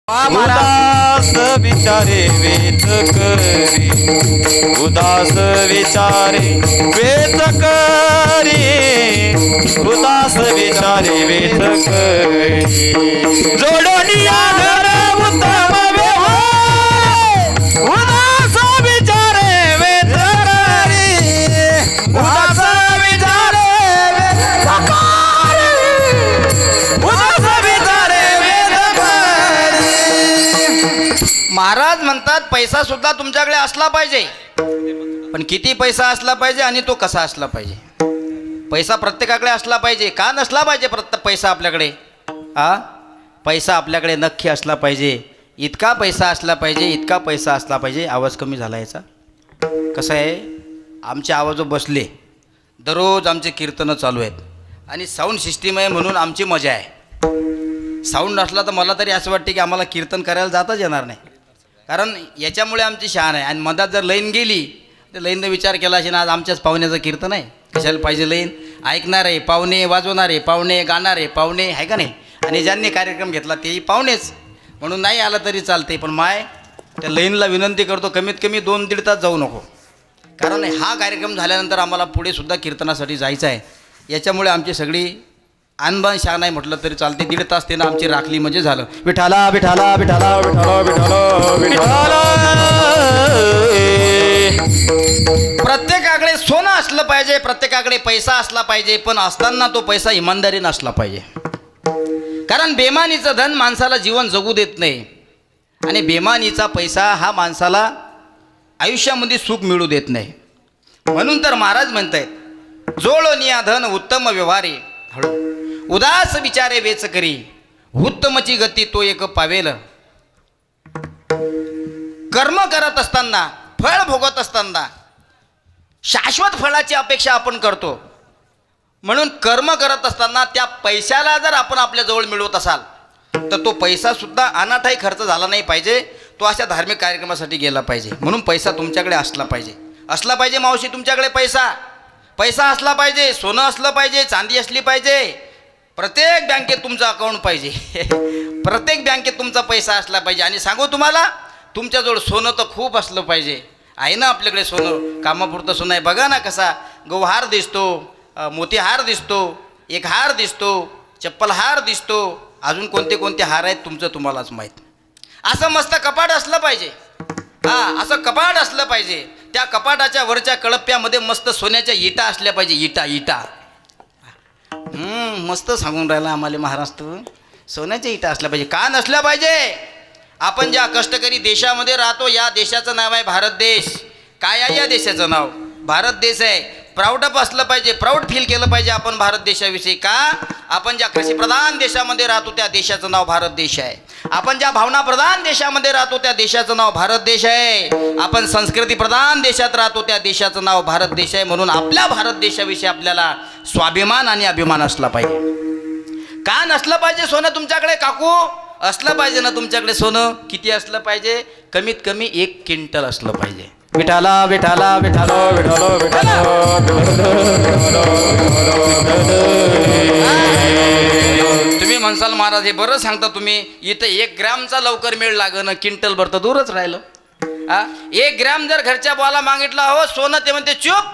उदास विचारे वेद करी, उदास विचारे वेद करी, उदास विचारे वेद करी, जोडोनिया घर उत्तम व्यवहार, उदास विचारे वेद करी, उदास विचारे वेद करी, उदास विचारे वेद करी. महाराज म्हणतात पैसा सुद्धा तुमच्याकडे असला पाहिजे, पण किती पैसा असला पाहिजे आणि तो कसा असला पाहिजे. पैसा प्रत्येकाकडे असला पाहिजे का नसला पाहिजे. पैसा आपल्याकडे पैसा आपल्याकडे नक्की असला पाहिजे. इतका पैसा असला पाहिजे, इतका पैसा असला पाहिजे. आवाज कमी झाला याचा. कसं आहे, आमचे आवाज बसले, दररोज आमचे कीर्तनं चालू आहेत आणि साऊंड सिस्टीम आहे म्हणून आमची मजा आहे. साऊंड नसला तर मला तरी असं वाटते की आम्हाला कीर्तन करायला जाताच येणार नाही, कारण याच्यामुळे आमची शान आहे. आणि मधात जर लाईन गेली तर लाईननं विचार केला असेल आज आमच्याच पाहुण्याचं कीर्तन आहे, कशाला पाहिजे लाईन. ऐकणारे पाहुणे, वाजवणारे पाहुणे, गाणारे पाहुणे आहे का नाही. आणि ज्यांनी कार्यक्रम घेतला तेही पाहुणेच, म्हणून नाही आलं तरी चालते. पण माय त्या लाईनला विनंती करतो कमीत कमी 2-1.5 तास जाऊ नको, कारण हा कार्यक्रम झाल्यानंतर आम्हाला पुढे सुद्धा कीर्तनासाठी जायचं आहे. याच्यामुळे आमची सगळी आणबान शान आहे म्हटलं तरी चालते. 1.5 तास त्यानं आमची राखली म्हणजे झालं. विठाला विठाला विठाला विठाला विठाला विठाला. प्रत्येकाकडे सोनं असलं पाहिजे, प्रत्येकाकडे पैसा असला पाहिजे, पण असताना तो पैसा इमानदारीनं असला पाहिजे. कारण बेमानीचं धन माणसाला जीवन जगू देत नाही आणि बेमानीचा पैसा हा माणसाला आयुष्यामध्ये सुख मिळू देत नाही. म्हणून तर महाराज म्हणतायत जोळनिया धन उत्तम व्यवहारी, उदास विचारे वेच करी, उत्तमची गती तो एक पावेल. कर्म करत असताना, फळ भोगत असताना शाश्वत फळाची अपेक्षा आपण करतो. म्हणून कर्म करत असताना त्या पैशाला जर आपण आपल्याजवळ मिळवत असाल तर तो पैसा सुद्धा अनाठाई खर्च झाला नाही पाहिजे, तो अशा धार्मिक कार्यक्रमासाठी गेला पाहिजे. म्हणून पैसा तुमच्याकडे असला पाहिजे. असला पाहिजे मावशी तुमच्याकडे पैसा. पैसा असला पाहिजे, सोनं असलं पाहिजे, चांदी असली पाहिजे. प्रत्येक बँकेत तुमचं अकाउंट पाहिजे. प्रत्येक बँकेत तुमचा पैसा असला पाहिजे. आणि सांगू तुम्हाला, तुमच्याजवळ सोनं तर खूप असलं पाहिजे. आहे ना आपल्याकडे सोनं, कामापुरतं सोनं आहे. बघा ना कसा गौहार दिसतो, मोतीहार दिसतो, एक हार दिसतो, चप्पल हार दिसतो, अजून कोणते कोणते हार आहेत तुमचं तुम्हालाच माहीत. असं मस्त कपाट असलं पाहिजे. असं कपाट असलं पाहिजे. त्या कपाटाच्या वरच्या कळप्यामध्ये मस्त सोन्याच्या इटा असल्या पाहिजे. इटा इटा मस्त सांगून राहिला आम्हाला महाराष्ट्र. सोन्याच्या इटा असल्या पाहिजे. का नसल्या पाहिजे. आपण ज्या कष्टकरी देशामध्ये राहतो, या देशाचं नाव आहे भारत देश. काय आहे या देशाचं नाव? भारत देश आहे. प्राऊड अप असलं पाहिजे, प्राऊड फील केलं पाहिजे आपण भारत देशाविषयी. का? आपण ज्या कृषीप्रधान देशामध्ये राहतो त्या देशाचं नाव भारत देश आहे. आपण ज्या भावनाप्रधान देशामध्ये राहतो त्या देशाचं नाव भारत देश आहे. आपण संस्कृती प्रधान देशात राहतो त्या देशाचं नाव भारत देश आहे. म्हणून आपल्या भारत देशाविषयी आपल्याला स्वाभिमान आणि अभिमान असला पाहिजे. का नसलं पाहिजे सोनं तुमच्याकडे काकू? असलं पाहिजे ना तुमच्याकडे सोनं. किती असलं पाहिजे? कमीत कमी 1 क्विंटल असलं पाहिजे. विठाला विठाला विठाला विठाला विठाला. तुम्ही म्हणसाल महाराज हे बरं सांगता तुम्ही, इथं 1 ग्रॅमचा लवकर मेळ लागणं, क्विंटल भर तर दूरच राहिलं. 1 ग्रॅम जर घरच्या बुवाला मागितला हो सोनं, ते म्हणते चूप.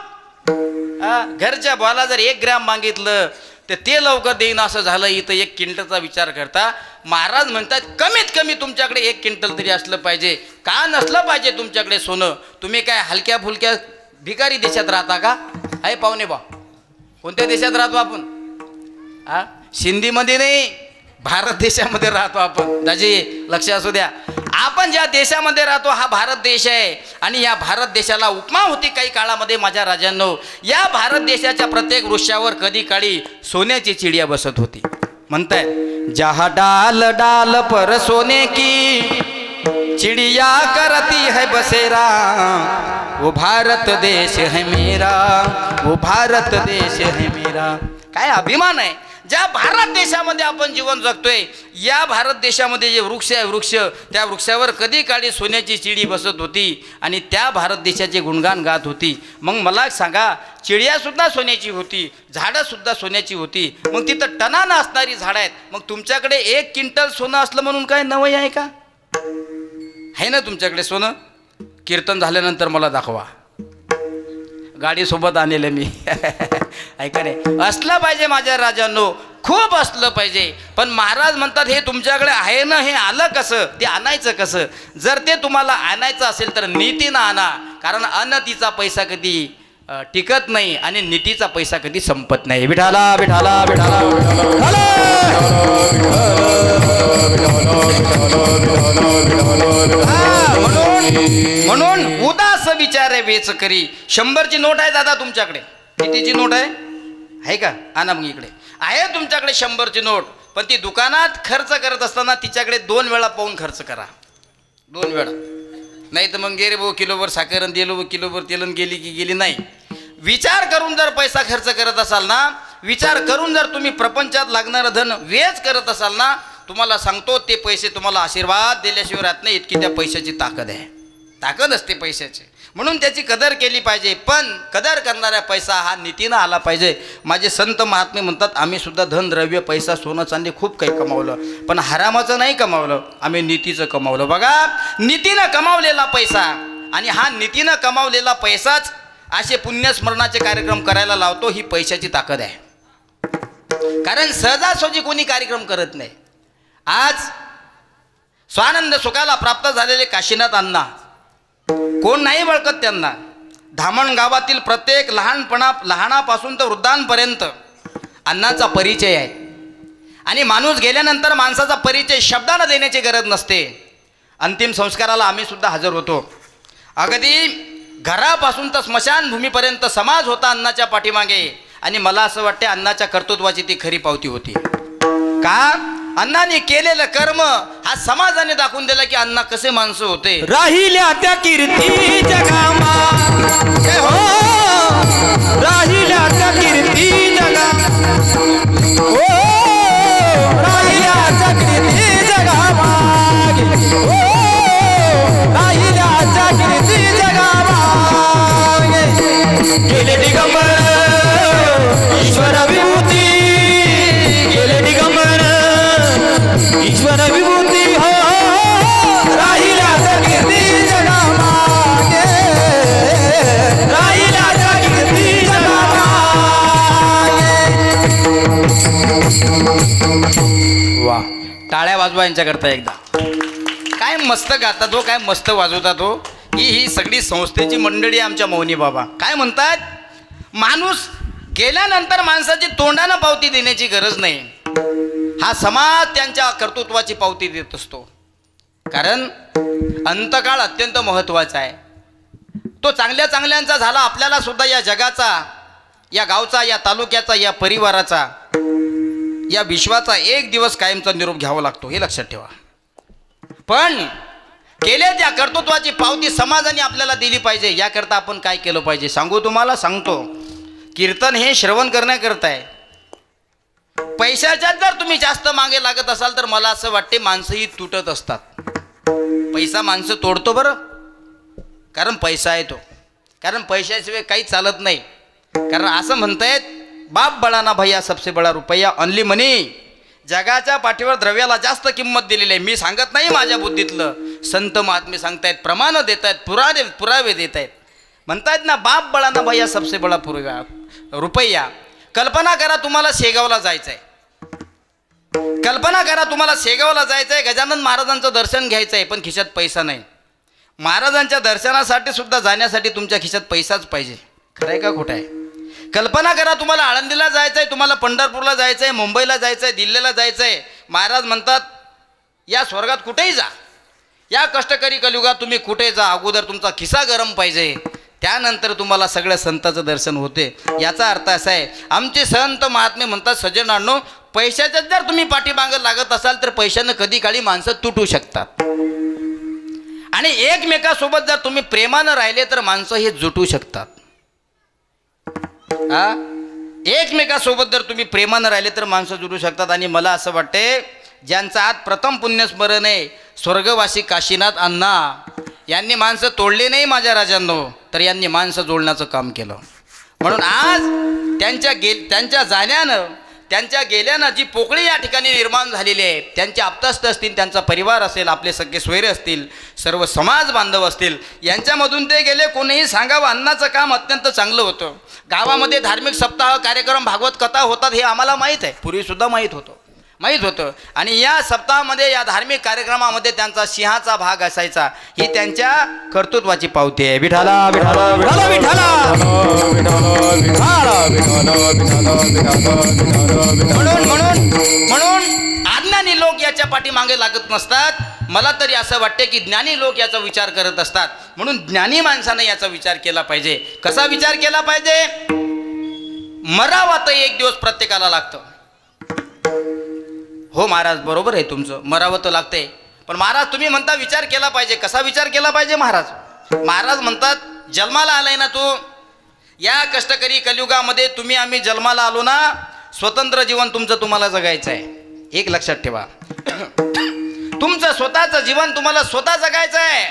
घरच्या बुवाला जर 1 ग्रॅम मागितलं तर ते लवकर देईन असं झालं. इथं 1 क्विंटलचा विचार करता. महाराज म्हणतात कमीत कमी तुमच्याकडे 1 क्विंटल तरी असलं पाहिजे. का नसलं पाहिजे तुमच्याकडे सोनं? तुम्ही काय हलक्या फुलक्या भिकारी देशात राहता का? आहे पाहुणे बा, कोणत्या देशात राहतो आपण? सिंधीमध्ये नाही, भारत देशामध्ये राहतो आपण. दाजी लक्ष असू द्या, आपण ज्या देशामध्ये राहतो हा भारत देश आहे. आणि या भारत देशाला उपमा होती काही काळामध्ये माझ्या राजांनो. या भारत देशाच्या प्रत्येक वृक्षावर कधी काळी सोन्याची चिडिया बसत होती. म्हणताय जहा डाल डाल पर सोने की चिड़िया करती है बसेरा, वो भारत देश है मेरा, वो भारत देश है मेरा. काय अभिमान आहे. ज्या भारत देशामध्ये आपण जीवन जगतोय, या भारत देशामध्ये जे वृक्ष आहे, वृक्ष, त्या वृक्षावर कधी काळी सोन्याची चिडी बसत होती आणि त्या भारत देशाचे गुणगान गात होती. मग मला सांगा, चिडियासुद्धा सोन्याची होती, झाडंसुद्धा सोन्याची होती. मग तिथं टनानं असणारी झाडं आहेत. मग तुमच्याकडे 1 क्विंटल सोनं असलं म्हणून काय नवं आहे का? आहे ना तुमच्याकडे सोनं? कीर्तन झाल्यानंतर मला दाखवा. गाडीसोबत आणले मी. ऐका नाही, असलं पाहिजे माझ्या राजांनो, खूप असलं पाहिजे. पण महाराज म्हणतात हे तुमच्याकडे आहे ना, हे आलं कसं, ते आणायचं कसं? जर ते तुम्हाला आणायचं असेल तर नीतीनं आणा. कारण अनतीचा पैसा कधी टिकत नाही आणि नीतीचा पैसा कधी संपत नाही. विठाला विठाला विठाला म्हणून उदास विचारे वेच करी. 100ची नोट आहे दादा तुमच्याकडे? कितीची नोट आहे का? आणा मग इकडे. आहे तुमच्याकडे 100ची नोट, पण ती दुकानात खर्च करत असताना तिच्याकडे 2 वेळा पाहून खर्च करा. 2 वेळा. नाही तर मग गेले भाऊ किलोभर साखर दिलो, किलोभर तेलन गेली की गेली नाही. विचार करून जर पैसा खर्च करत असाल ना, विचार करून जर तुम्ही प्रपंचात लागणारं धन वेच करत असाल ना, तुम्हाला सांगतो ते पैसे तुम्हाला आशीर्वाद दिल्याशिवाय राहत नाही. इतकी त्या पैशाची ताकद आहे, ताकद असते पैशाची. म्हणून त्याची कदर केली पाहिजे. पण कदर करणारा पैसा हा नीतीनं आला पाहिजे. माझे संत महात्मे म्हणतात आम्ही सुद्धा धन द्रव्य पैसा सोनं चांदी खूप काही कमावलं, पण हरामाचं नाही कमावलं, आम्ही नीतीचं कमावलं. बघा, नीतीनं कमावलेला पैसा आणि हा नीतीनं कमावलेला पैसाच असे पुण्यस्मरणाचे कार्यक्रम करायला लावतो. ही पैशाची ताकद आहे. कारण सहजासहजी कोणी कार्यक्रम करत नाही. आज स्वानंद सुखाला प्राप्त झालेले काशीनाथ अण्णा, कोण नाही ओळखत त्यांना. धामण गावातील प्रत्येक लहानापासून तर वृद्धांपर्यंत अण्णाचा परिचय आहे. आणि माणूस गेल्यानंतर माणसाचा परिचय शब्दानं देण्याची गरज नसते. अंतिम संस्काराला आम्ही सुद्धा हजर होतो. अगदी घरापासून तर स्मशानभूमीपर्यंत समाज होता अण्णाच्या पाठीमागे. आणि मला असं वाटते अण्णाच्या कर्तृत्वाची ती खरी पावती होती. का? अण्णाने केलेलं कर्म हा समाजाने दाखवून दिला की अण्णा कसे माणसं होते. राहिल्या त्या कीर्ती जगामा, हो राहिल्या त्या कीर्ती जगा, हो राहिल्या त्या कीर्ती जगामा, हो राहिल्या त्या कीर्ती जगामा. गेले दिगंबर ईश्वर विभूती, गेले दिगंबर ईश्वर विभूती, हो राहिल्या त्या कीर्ती जगामागे, राहिल्या त्या कीर्ती जगामागे. वा, टाळ्या वाजवा यांच्याकरता एकदा. काय मस्त गातात हो, काय मस्त वाजवतात हो. ही सगळी संस्थेची मंडळी आमच्या मौनी बाबा. काय म्हणतात, माणूस गेल्यानंतर माणसाची तोंडानं पावती देण्याची गरज नाही, हा समाज त्यांच्या कर्तृत्वाची पावती देत असतो. कारण अंतकाळ अत्यंत महत्त्वाचा आहे. तो चांगल्या चांगल्यांचा झाला, आपल्याला सुद्धा या जगाचा, या गावचा, या तालुक्याचा, या परिवाराचा, या विश्वाचा एक दिवस कायमचा निरोप घ्यावा लागतो, हे लक्षात ठेवा. पण केले त्या कर्तृत्वाची पावती समाजाने आपल्याला दिली पाहिजे. याकरता आपण काय केलं पाहिजे सांगू तुम्हाला, सांगतो. कीर्तन हे श्रवण करण्याकरता आहे. पैशाच्यात जर तुम्ही जास्त मागे लागत असाल तर मला असं वाटते माणसंही तुटत असतात. पैसा माणसं तोडतो बरं, कारण पैसा आहे तो. कारण पैशाशिवाय काही चालत नाही. कारण असं म्हणतायत, बाप बळाना भैया सबसे बडा रुपया, ओनली मनी. जगाच्या पाठीवर द्रव्याला जास्त किंमत दिलेली आहे. मी सांगत नाही माझ्या बुद्धीतलं, संत महात्मे सांगतायत, प्रमाण देत आहेत, पुरावे देत आहेत. म्हणतायत ना, बाप बळाना भैया सबसे बडा रुपया. कल्पना करा तुम्हाला शेगावला जायचं आहे. कल्पना करा तुम्हाला शेगावला जायचं आहे, गजानन महाराजांचं दर्शन घ्यायचं आहे, पण खिशात पैसा नाही. महाराजांच्या दर्शनासाठी सुद्धा जाण्यासाठी तुमच्या खिशात पैसाच पाहिजे. खरं आहे का खोटं आहे? कल्पना करा तुम्हाला आळंदीला जायचं आहे, तुम्हाला पंढरपूरला जायचं आहे, मुंबईला जायचं आहे, दिल्लीला जायचं आहे. महाराज म्हणतात या स्वर्गात कुठेही जा, या कष्टकरी कलियुगात तुम्ही कुठे जा, अगोदर तुमचा खिसा गरम पाहिजे, त्यानंतर तुम्हाला सगळ्या संतांचं दर्शन होते. याचा अर्थ असा आहे, आमचे संत महात्मे म्हणतात, सज्जनांनो, पैशाच्याच जर तुम्ही पाठीमागं लागत असाल तर पैशानं कधी काळी माणसं तुटू शकतात. आणि एकमेकासोबत जर तुम्ही प्रेमानं राहिले तर माणसं हे जुटू शकतात. एकमेकासोबत जर तुम्ही प्रेमानं राहिले तर माणसं जुटू शकतात. आणि मला असं वाटते, ज्यांचा आज प्रथम पुण्यस्मरण आहे, स्वर्गवासी काशीनाथ अण्णा यांनी माणसं तोडले नाही माझ्या राजांनो, तर यांनी माणसं जोडण्याचं काम केलं. म्हणून आज त्यांच्या जाण्यानं, त्यांच्या गेल्यानं जी पोकळी या ठिकाणी निर्माण झालेली आहे, त्यांचे आप्तस्त असतील, त्यांचा परिवार असेल, आपले सगळे सोयरे असतील, सर्व समाज बांधव असतील, यांच्यामधून ते गेले. कोणीही सांगावं, अन्नाचं काम अत्यंत चांगलं होतं. गावामध्ये धार्मिक सप्ताह कार्यक्रम, भागवत कथा होतात, हे आम्हाला माहीत आहे, पूर्वीसुद्धा माहीत होतं. आणि या सप्ताहामध्ये, या धार्मिक कार्यक्रमामध्ये त्यांचा सिंहाचा भाग असायचा. ही त्यांच्या कर्तृत्वाची पावती आहे. विठाला विठाला विठाला विठाला म्हणून अज्ञानी लोक याच्या पाठीमागे लागत नसतात. मला तरी असं वाटते की ज्ञानी लोक याचा विचार करत असतात. म्हणून ज्ञानी माणसाने याचा विचार केला पाहिजे. कसा विचार केला पाहिजे? मरावा तर एक दिवस प्रत्येकाला लागतं. हो महाराज, बरोबर आहे तुमचं, मरावं तर लागते. पण महाराज तुम्ही म्हणता विचार केला पाहिजे. कसा विचार केला पाहिजे महाराज? महाराज म्हणतात, जन्माला आलाय ना तू, या कष्टकरी कलियुगामध्ये तुम्ही आम्ही जन्माला आलो ना, स्वतंत्र जीवन तुमचं तुम्हाला जगायचं आहे. एक लक्षात ठेवा, तुमचं स्वतःचं जीवन तुम्हाला स्वतः जगायचं आहे.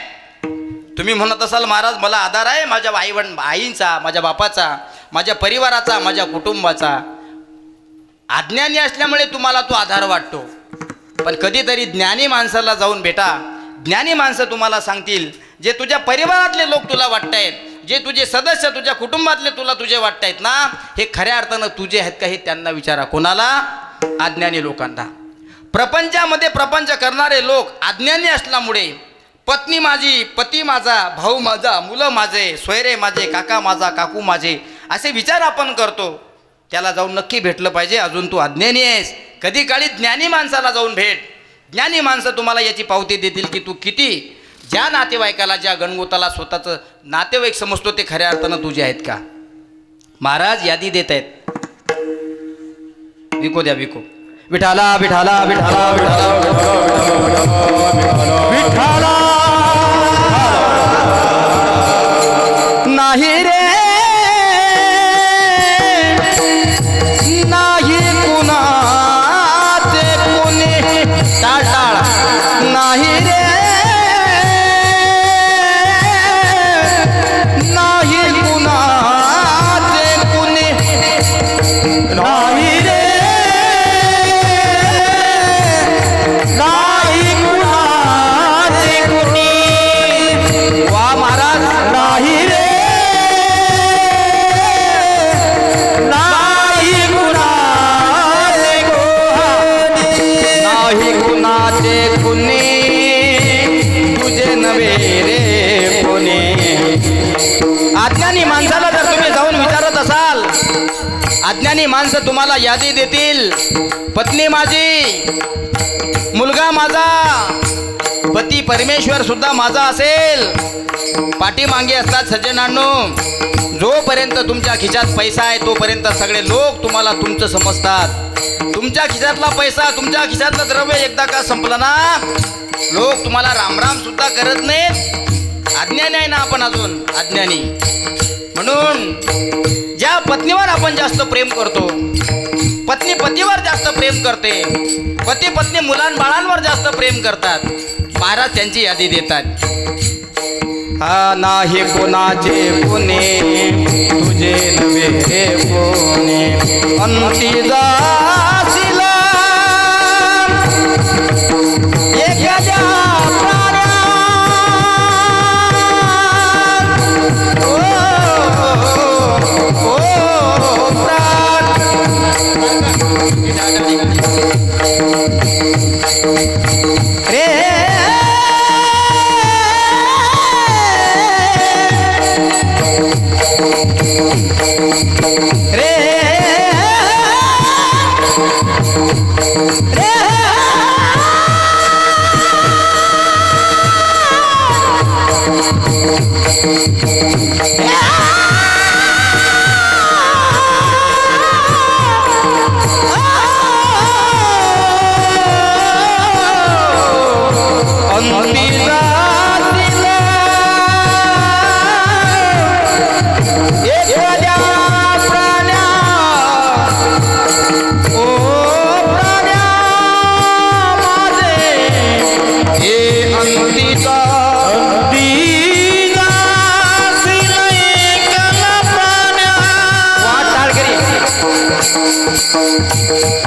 तुम्ही म्हणत असाल महाराज मला आधार आहे माझ्या आईंचा, माझ्या बापाचा, माझ्या परिवाराचा, माझ्या कुटुंबाचा. अज्ञानी असल्यामुळे तुम्हाला तो आधार वाटतो. पण कधीतरी ज्ञानी माणसाला जाऊन भेटा. ज्ञानी माणसं तुम्हाला सांगतील, जे तुझ्या परिवारातले लोक तुला वाटतायत, जे तुझे सदस्य तुझ्या कुटुंबातले तुला तुझे वाटतायत ना, हे खऱ्या अर्थानं तुझे आहेत का हे त्यांना विचारा. कोणाला? अज्ञानी लोकांना. प्रपंचामध्ये प्रपंच करणारे लोक अज्ञानी असल्यामुळे पत्नी माझी, पती माझा, भाऊ माझा, मुलं माझे, सोयरे माझे, काका माझा, काकू माझे, असे विचार आपण करतो. त्याला जाऊन नक्की भेटलं पाहिजे. अजून तू अज्ञानी आहेस. कधी काळी ज्ञानी माणसाला जाऊन भेट. ज्ञानी माणसं तुम्हाला याची पावती देतील की तू किती, ज्या नातेवाईकाला, ज्या गणगोताला स्वतःचं नातेवाईक समजतो ते खऱ्या अर्थानं तुझे आहेत का. महाराज यादी देत आहेत. विको द्या, विको. विठाला विठाला विठाला विठाला विठाला नाही रे, नाही कुणाचे कुणी टाळ, नाही रे, नाही कुणाचे कुणी, नाही रे, नाही कुणाचे कुणी. वा महाराज, नाही रे, नाही कुणाचे कुणी, तुझे नव्हे रे कोणी. अज्ञानी माणसाला जर तुम्ही जाऊन विचारत असाल, अज्ञानी माणसं तुम्हाला यादी देतील. पत्नी माझी, मुलगा माझा, पती परमेश्वर सुद्धा माझा असेल. पाठीमागे असतात सज्जनांनो. जोपर्यंत तुमच्या खिशात पैसा आहे तोपर्यंत सगळे लोक तुम्हाला तुमचं समजतात. तुमच्या खिशातला पैसा, तुमच्या खिशातलं द्रव्य एकदा का संपलं ना, लोक तुम्हाला रामराम सुद्धा करत नाहीत. अज्ञानी आहे ना आपण, अजून अज्ञानी. म्हणून ज्या पत्नीवर आपण जास्त प्रेम करतो, पत्नी पतीवर जास्त प्रेम करते, पती पत्नी मुलांबाळांवर जास्त प्रेम करतात, महाराज त्यांची यादी देतात. हा नाही कोणाचे कोणे, तुझे नव्हे रे कोणे. अंती जाशील एखाद्या प्राण्यात, ओ प्राण रे, वाट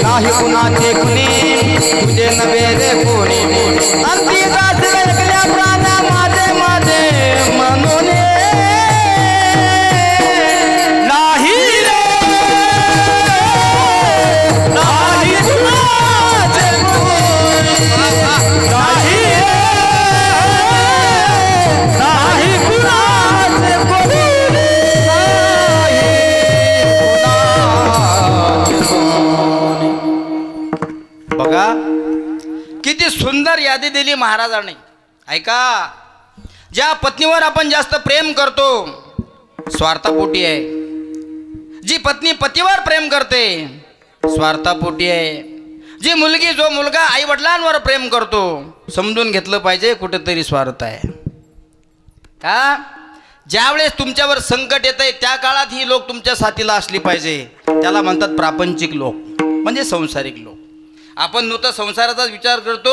नाही कुणाचे कुणी तुझे नवे रे कोणी अंती दास ऐकल्या प्राणा माझे माझे म्हणून नाही रे नाही कुणाचे कुणी नाही रे नाही कुणाचे कुणी बघा किती सुंदर यादी दिली महाराजांनी. ऐका, ज्या पत्नीवर आपण जास्त प्रेम करतो स्वार्थापोटी आहे. जी पत्नी पतीवर प्रेम करते स्वार्थापोटी आहे. जी मुलगी जो मुलगा आई वडिलांवर प्रेम करतो समजून घेतलं पाहिजे कुठेतरी स्वार्थ आहे. का ज्यावेळेस तुमच्यावर संकट येतंय त्या काळात ही लोक तुमच्या साथीला असली पाहिजे. त्याला म्हणतात प्रापंचिक लोक म्हणजे संसारिक लोक. आपण नुसतं संसाराचाच विचार करतो.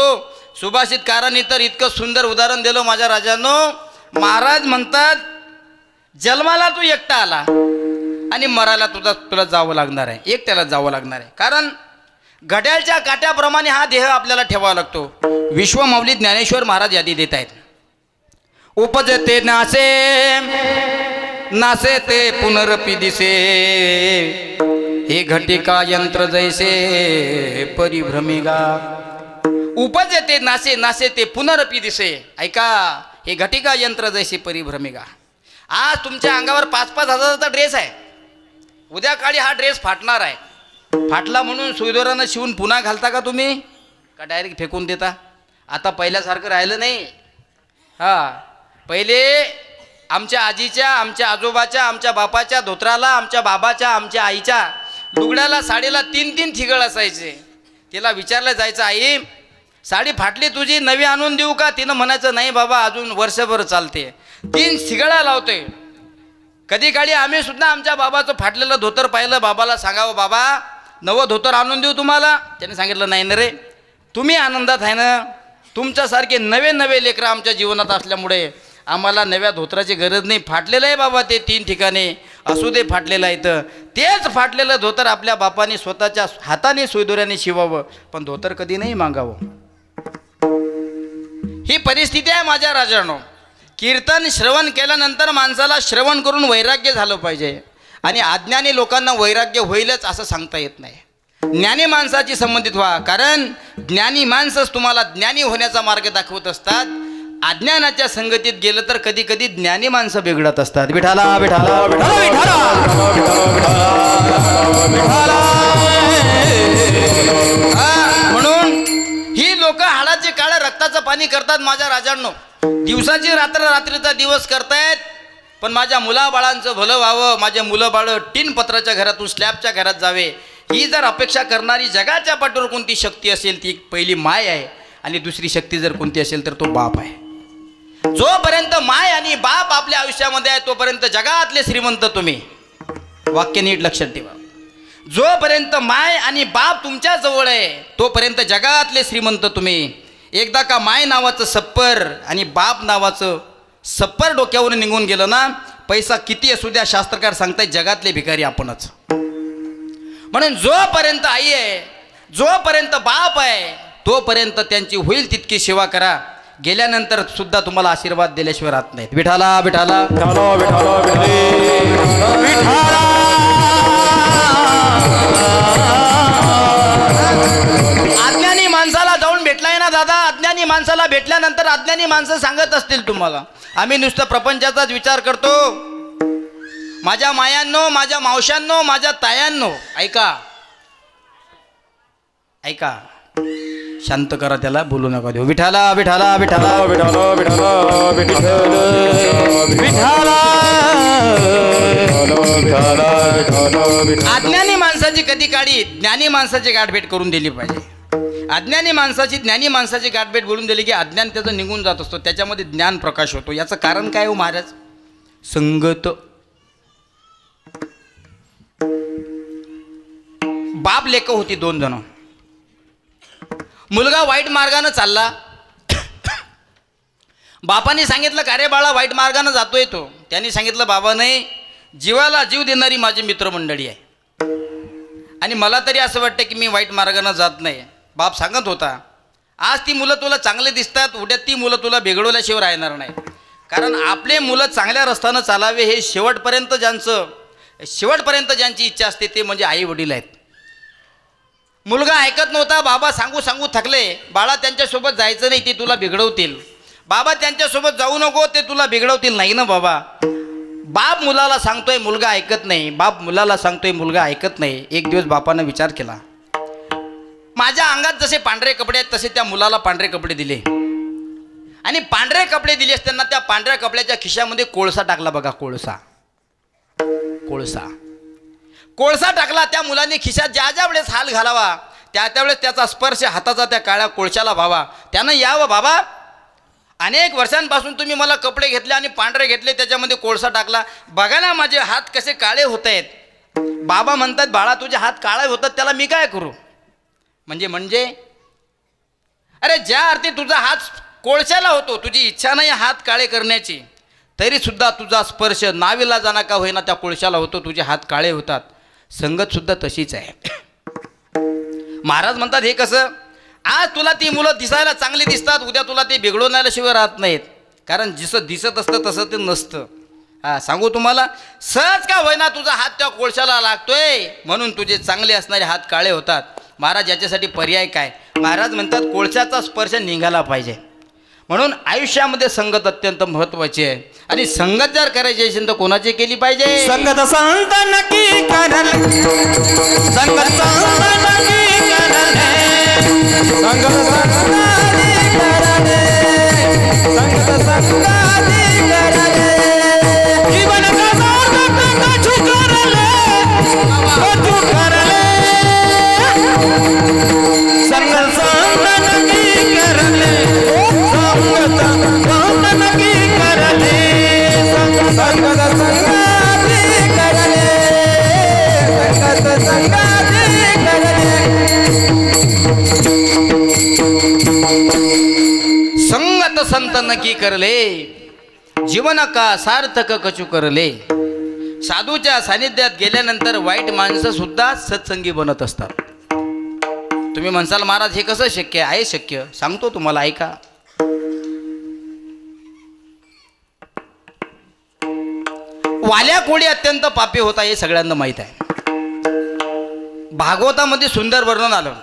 सुभाषितकारांनी तर इतकं सुंदर उदाहरण दिलं माझ्या राजांनो. महाराज म्हणतात जन्माला तू एकटा आला आणि मरायला तुला जावं लागणार आहे, एकट्याला जावं लागणार आहे. कारण घड्याळच्या काट्याप्रमाणे हा देह आपल्याला ठेवावा लागतो. विश्वमाऊली ज्ञानेश्वर महाराज यादी देत आहेत. उपजते नासे नासे ते पुनरपी दिसे हे घटिका यंत्र जैसे परिभ्रमिगा. उपजते नासे नासे ते पुनरपी दिसे. ऐका, हे घटिका यंत्र जैसे परिभ्रमिगा. आज तुमच्या अंगावर 5-5 हजाराचा ड्रेस आहे, उद्या काळी हा ड्रेस फाटणार आहे. फाटला म्हणून सुईदोरानं शिवून पुन्हा घालता का तुम्ही, का डायरेक्ट फेकून देता? आता पहिल्यासारखं राहिलं नाही. पहिले आमच्या आजीच्या, आमच्या आजोबाच्या, आमच्या बापाच्या धोत्राला, आमच्या बाबाच्या, आमच्या आईच्या लुगड्याला, साडीला 3-3 ठिगळ असायचे. तिला विचारलं जायचं, आई साडी फाटली तुझी, नवी आणून देऊ का? तिनं म्हणायचं नाही बाबा, अजून वर्षभर चालते. 3 ठिगळा लावते. कधी काळी आम्ही सुद्धा आमच्या बाबाचं फाटलेलं धोतर पाहिलं, बाबाला सांगावं बाबा नवं धोतर आणून देऊ तुम्हाला. त्याने सांगितलं नाही ना रे, तुम्ही आनंदात आहे ना, तुमच्यासारखे नवे नवे लेकरं आमच्या जीवनात असल्यामुळे आम्हाला नव्या धोत्राची गरज नाही. फाटलेलं आहे बाबा ते 3 ठिकाणी, असू दे फाटलेलं आहे. तर तेच फाटलेलं धोतर आपल्या बापाने स्वतःच्या हाताने सुईदोऱ्याने शिवावं, पण धोतर कधी नाही मागावं. ही परिस्थिती आहे माझ्या राजांनो. कीर्तन श्रवण केल्यानंतर माणसाला श्रवण करून वैराग्य झालं पाहिजे. आणि अज्ञानी लोकांना वैराग्य होईलच असं सांगता येत नाही. ज्ञानी माणसाची संबंधित व्हा, कारण ज्ञानी माणसंच तुम्हाला ज्ञानी होण्याचा मार्ग दाखवत असतात. अज्ञानाच्या संगतीत गेलं तर कधी कधी ज्ञानी माणसं बिघडत असतात. विठाला विठाला विठाला विठाला. म्हणून ही लोक हाडाचे काळं रक्ताचं पाणी करतात माझ्या राजांनो. दिवसाची रात्र रात्रीचा दिवस करतायत, पण माझ्या मुलाबाळांचं भलं व्हावं, माझे मुलं बाळ टीन पत्राच्या घरातून स्लॅबच्या घरात जावे, ही जर अपेक्षा करणारी जगाच्या पाठीवर कोणती शक्ती असेल ती पहिली माय आहे. आणि दुसरी शक्ती जर कोणती असेल तर तो बाप आहे. जोपर्यंत माय आणि बाप आपल्या आयुष्यामध्ये आहे तोपर्यंत जगातले श्रीमंत तुम्ही. वाक्य नीट लक्षात ठेवा. जोपर्यंत माय आणि बाप तुमच्या जवळ आहे तोपर्यंत जगातले श्रीमंत तुम्ही. एकदा का माय नावाचं सप्पर आणि बाप नावाचं सप्पर डोक्यावरून निघून गेलं ना, पैसा किती असू द्या, शास्त्रकार सांगतायत जगातले भिकारी आपणच. म्हणून जोपर्यंत आई आहे, जोपर्यंत बाप आहे तोपर्यंत त्यांची होईल तितकी सेवा करा. गेल्यानंतर सुद्धा तुम्हाला आशीर्वाद दिल्याशिवाय राहत नाहीत. विठाला विठाला अज्ञानी माणसाला जाऊन भेटलाय ना दादा. अज्ञानी माणसाला भेटल्यानंतर अज्ञानी माणसं सांगत असतील तुम्हाला, आम्ही नुसतं प्रपंचाचाच विचार करतो. माझ्या मायांनो, माझ्या मावशांनो, माझ्या तायांनो, ऐका ऐका, शांत करा त्याला, बोलू नका देऊ. विठाला विठाला विठाला अज्ञानी माणसाची कधी काळी ज्ञानी माणसाची गाठभेट करून दिली पाहिजे. अज्ञानी माणसाची ज्ञानी माणसाची गाठभेट बोलून दिली की अज्ञान त्याचं निघून जात असतो, त्याच्यामध्ये ज्ञान प्रकाश होतो. याचं कारण काय हो महाराज? संगत. बाप लेक होती 2 जण. मुलगा वाईट मार्गानं चालला. बापाने सांगितलं का रे बाळा वाईट मार्गानं जातोय तो. त्यांनी सांगितलं बाबा नाही, जीवाला जीव देणारी माझी मित्रमंडळी आहे आणि मला तरी असं वाटतं की मी वाईट मार्गानं जात नाही. बाप सांगत होता आज ती मुलं तुला चांगले दिसतात, उद्या ती मुलं तुला बिघडवल्याशिवाय राहणार नाही. कारण आपले मुलं चांगल्या रस्त्यानं चालावे हे शेवटपर्यंत ज्यांची इच्छा असते ते म्हणजे आई वडील आहेत. मुलगा ऐकत नव्हता. बाबा सांगू सांगू थकले, बाळा त्यांच्यासोबत जायचं नाही, ते तुला बिघडवतील. बाबा त्यांच्यासोबत जाऊ नको, ते तुला बिघडवतील. नाही ना बाबा. बाप मुलाला सांगतोय, मुलगा ऐकत नाही. बाप मुलाला सांगतोय, मुलगा ऐकत नाही. एक दिवस बापानं विचार केला, माझ्या अंगात जसे पांढरे कपडे आहेत तसे त्या मुलाला पांढरे कपडे दिले आणि पांढरे कपडे दिले असताना त्या पांढऱ्या कपड्याच्या खिशामध्ये कोळसा टाकला. बघा कोळसा कोळसा कोळसा टाकला. त्या मुलाने खिशात ज्या वेळेस हाल घालावा त्या वेळेस त्याचा स्पर्श हाताचा त्या काळ्या कोळशाला व्हावा. त्यानं यावं बाबा, अनेक वर्षांपासून तुम्ही मला कपडे घेतले आणि पांढरे घेतले, त्याच्यामध्ये कोळसा टाकला, बघा ना माझे हात कसे काळे होत आहेत. बाबा म्हणतात बाळा तुझे हात काळे होतात त्याला मी काय करू? म्हणजे अरे ज्या अर्थी तुझा हात कोळशाला होतो, तुझी इच्छा नाही हात काळे करण्याची, तरी सुद्धा तुझा स्पर्श नाविलाजाना का होईना त्या कोळशाला होतो, तुझे हात काळे होतात. संगत सुद्धा तशीच आहे. महाराज म्हणतात हे कसं? आज तुला ती मुलं दिसायला चांगली दिसतात, उद्या तुला ते बिघडवण्याशिवाय राहत नाहीत. कारण जसं दिसत असतं तसं ते नसतं. सांगू तुम्हाला, सहज का होईना तुझा हात त्या कोळशाला लागतोय म्हणून तुझे चांगले असणारे हात काळे होतात. महाराज याच्यासाठी पर्याय काय? महाराज म्हणतात कोळशाचा स्पर्श निघाला पाहिजे. म्हणून आयुष्यामध्ये संगत अत्यंत महत्त्वाची आहे. आणि संगत जर करायची असेल तर कोणाची केली पाहिजे? संगत संत नक्की करल, संगत संत नक्की करल, संगत संगाती करल, संगत संगाती करल, जीवन का सार्थक कछु करल, कछु करल, संगत संत नक्की करल, संगत संत नक्की करल, संगत संगाती करले, संगत संगाती करले. संगत संत नक्की करले, जीवन का सार्थक कचू करले. साधूच्या सानिध्यात गेल्यानंतर वाईट माणसं सुद्धा सत्संगी बनत असतात. तुम्ही म्हणसाल महाराज हे कसं शक्य आहे? शक्य सांगतो तुम्हाला, ऐका. वाल्या कोळी अत्यंत पापी होता हे सगळ्यांना माहीत आहे. भागवतामध्ये सुंदर वर्णन आलं.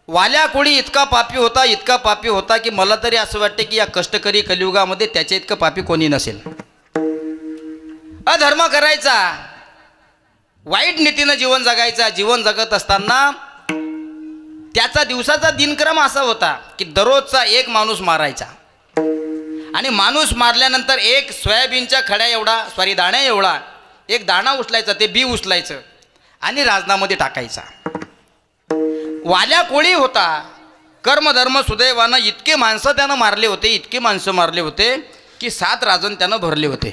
वाल्या कोळी इतका पापी होता, इतका पापी होता की मला तरी असं वाटते की या कष्टकरी कलियुगामध्ये त्याच्या इतकं पापी कोणी नसेल. अधर्म करायचा, वाईट नीतीनं जीवन जगायचा. जीवन जगत असताना त्याचा दिवसाचा दिनक्रम असा होता की दररोजचा एक माणूस मारायचा आणि माणूस मारल्यानंतर एक सोयाबीनच्या खड्या एवढा दाण्या एवढा एक दाणा उचलायचा, ते बी उचलायचं आणि राजनामध्ये टाकायचा. वाल्या कोळी होता. कर्मधर्म सुदैवानं इतके माणसं त्यानं मारले होते, इतके माणसं मारले होते की 7 राजन त्यानं भरले होते.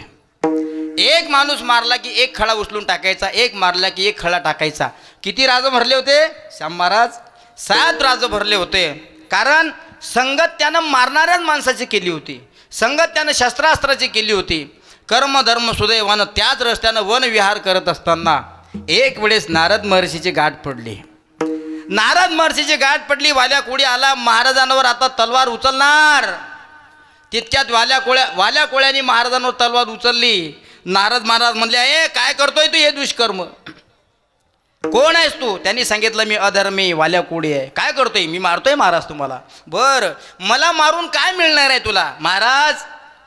एक माणूस मारला की एक खडा उचलून टाकायचा, एक मारला की एक खडा टाकायचा. किती राज भरले होते श्याम महाराज? 7 राज भरले होते. कारण संगत त्यानं मारणाऱ्याच माणसाची केली होती, संगत त्यानं शस्त्रास्त्राची केली होती. कर्मधर्म सुदैवानं त्याच रस्त्यानं वनविहार करत असताना एक वेळेस नारद महर्षीची गाठ पडली. नारद महर्षीची गाठ पडली, वाल्या कोळी आला महाराजांवर, आता तलवार उचलणार. तितक्यात वाल्या कोळ्याने महाराजांवर तलवार उचलली. नारद महाराज म्हणले, ए काय करतोय तू हे दुष्कर्म? कोण आहेस तू? त्यांनी सांगितलं, मी अधर्मी वाल्या कोळी आहे. काय करतोय? मी मारतोय महाराज तुम्हाला. बर, मला मारून काय मिळणार आहे तुला? महाराज,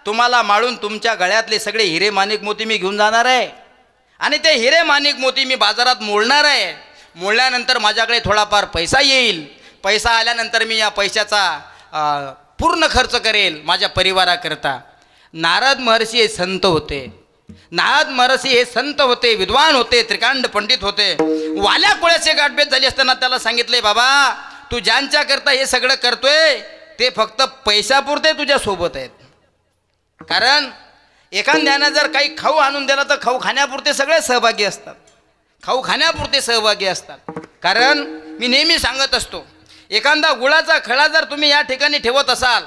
तुम्हाला मारून तुमच्या गळ्यातले सगळे हिरे माणिक मोती मी घेऊन जाणार आहे आणि ते हिरे माणिक मोती मी बाजारात मोडणार आहे. मोडल्यानंतर माझ्याकडे थोडाफार पैसा येईल. पैसा आल्यानंतर मी या पैशाचा पूर्ण खर्च करेल माझ्या परिवाराकरता. नारद महर्षी हे संत होते. नारद महर्षी हे संत होते, विद्वान होते, त्रिकांड पंडित होते. वाल्या कोळ्याचे गाठभेट झाली असताना त्याला सांगितले, बाबा तू ज्यांच्याकरता हे सगळं करतोय ते फक्त पैशापुरते तुझ्या सोबत आहेत. कारण एखाद्यानं जर काही खाऊ आणून दिला तर खाऊ खाण्यापुरते सगळे सहभागी असतात. खाऊ खाण्यापुरते सहभागी असतात. कारण मी नेहमी सांगत असतो, एखादा गुळाचा खडा जर तुम्ही या ठिकाणी ठेवत असाल,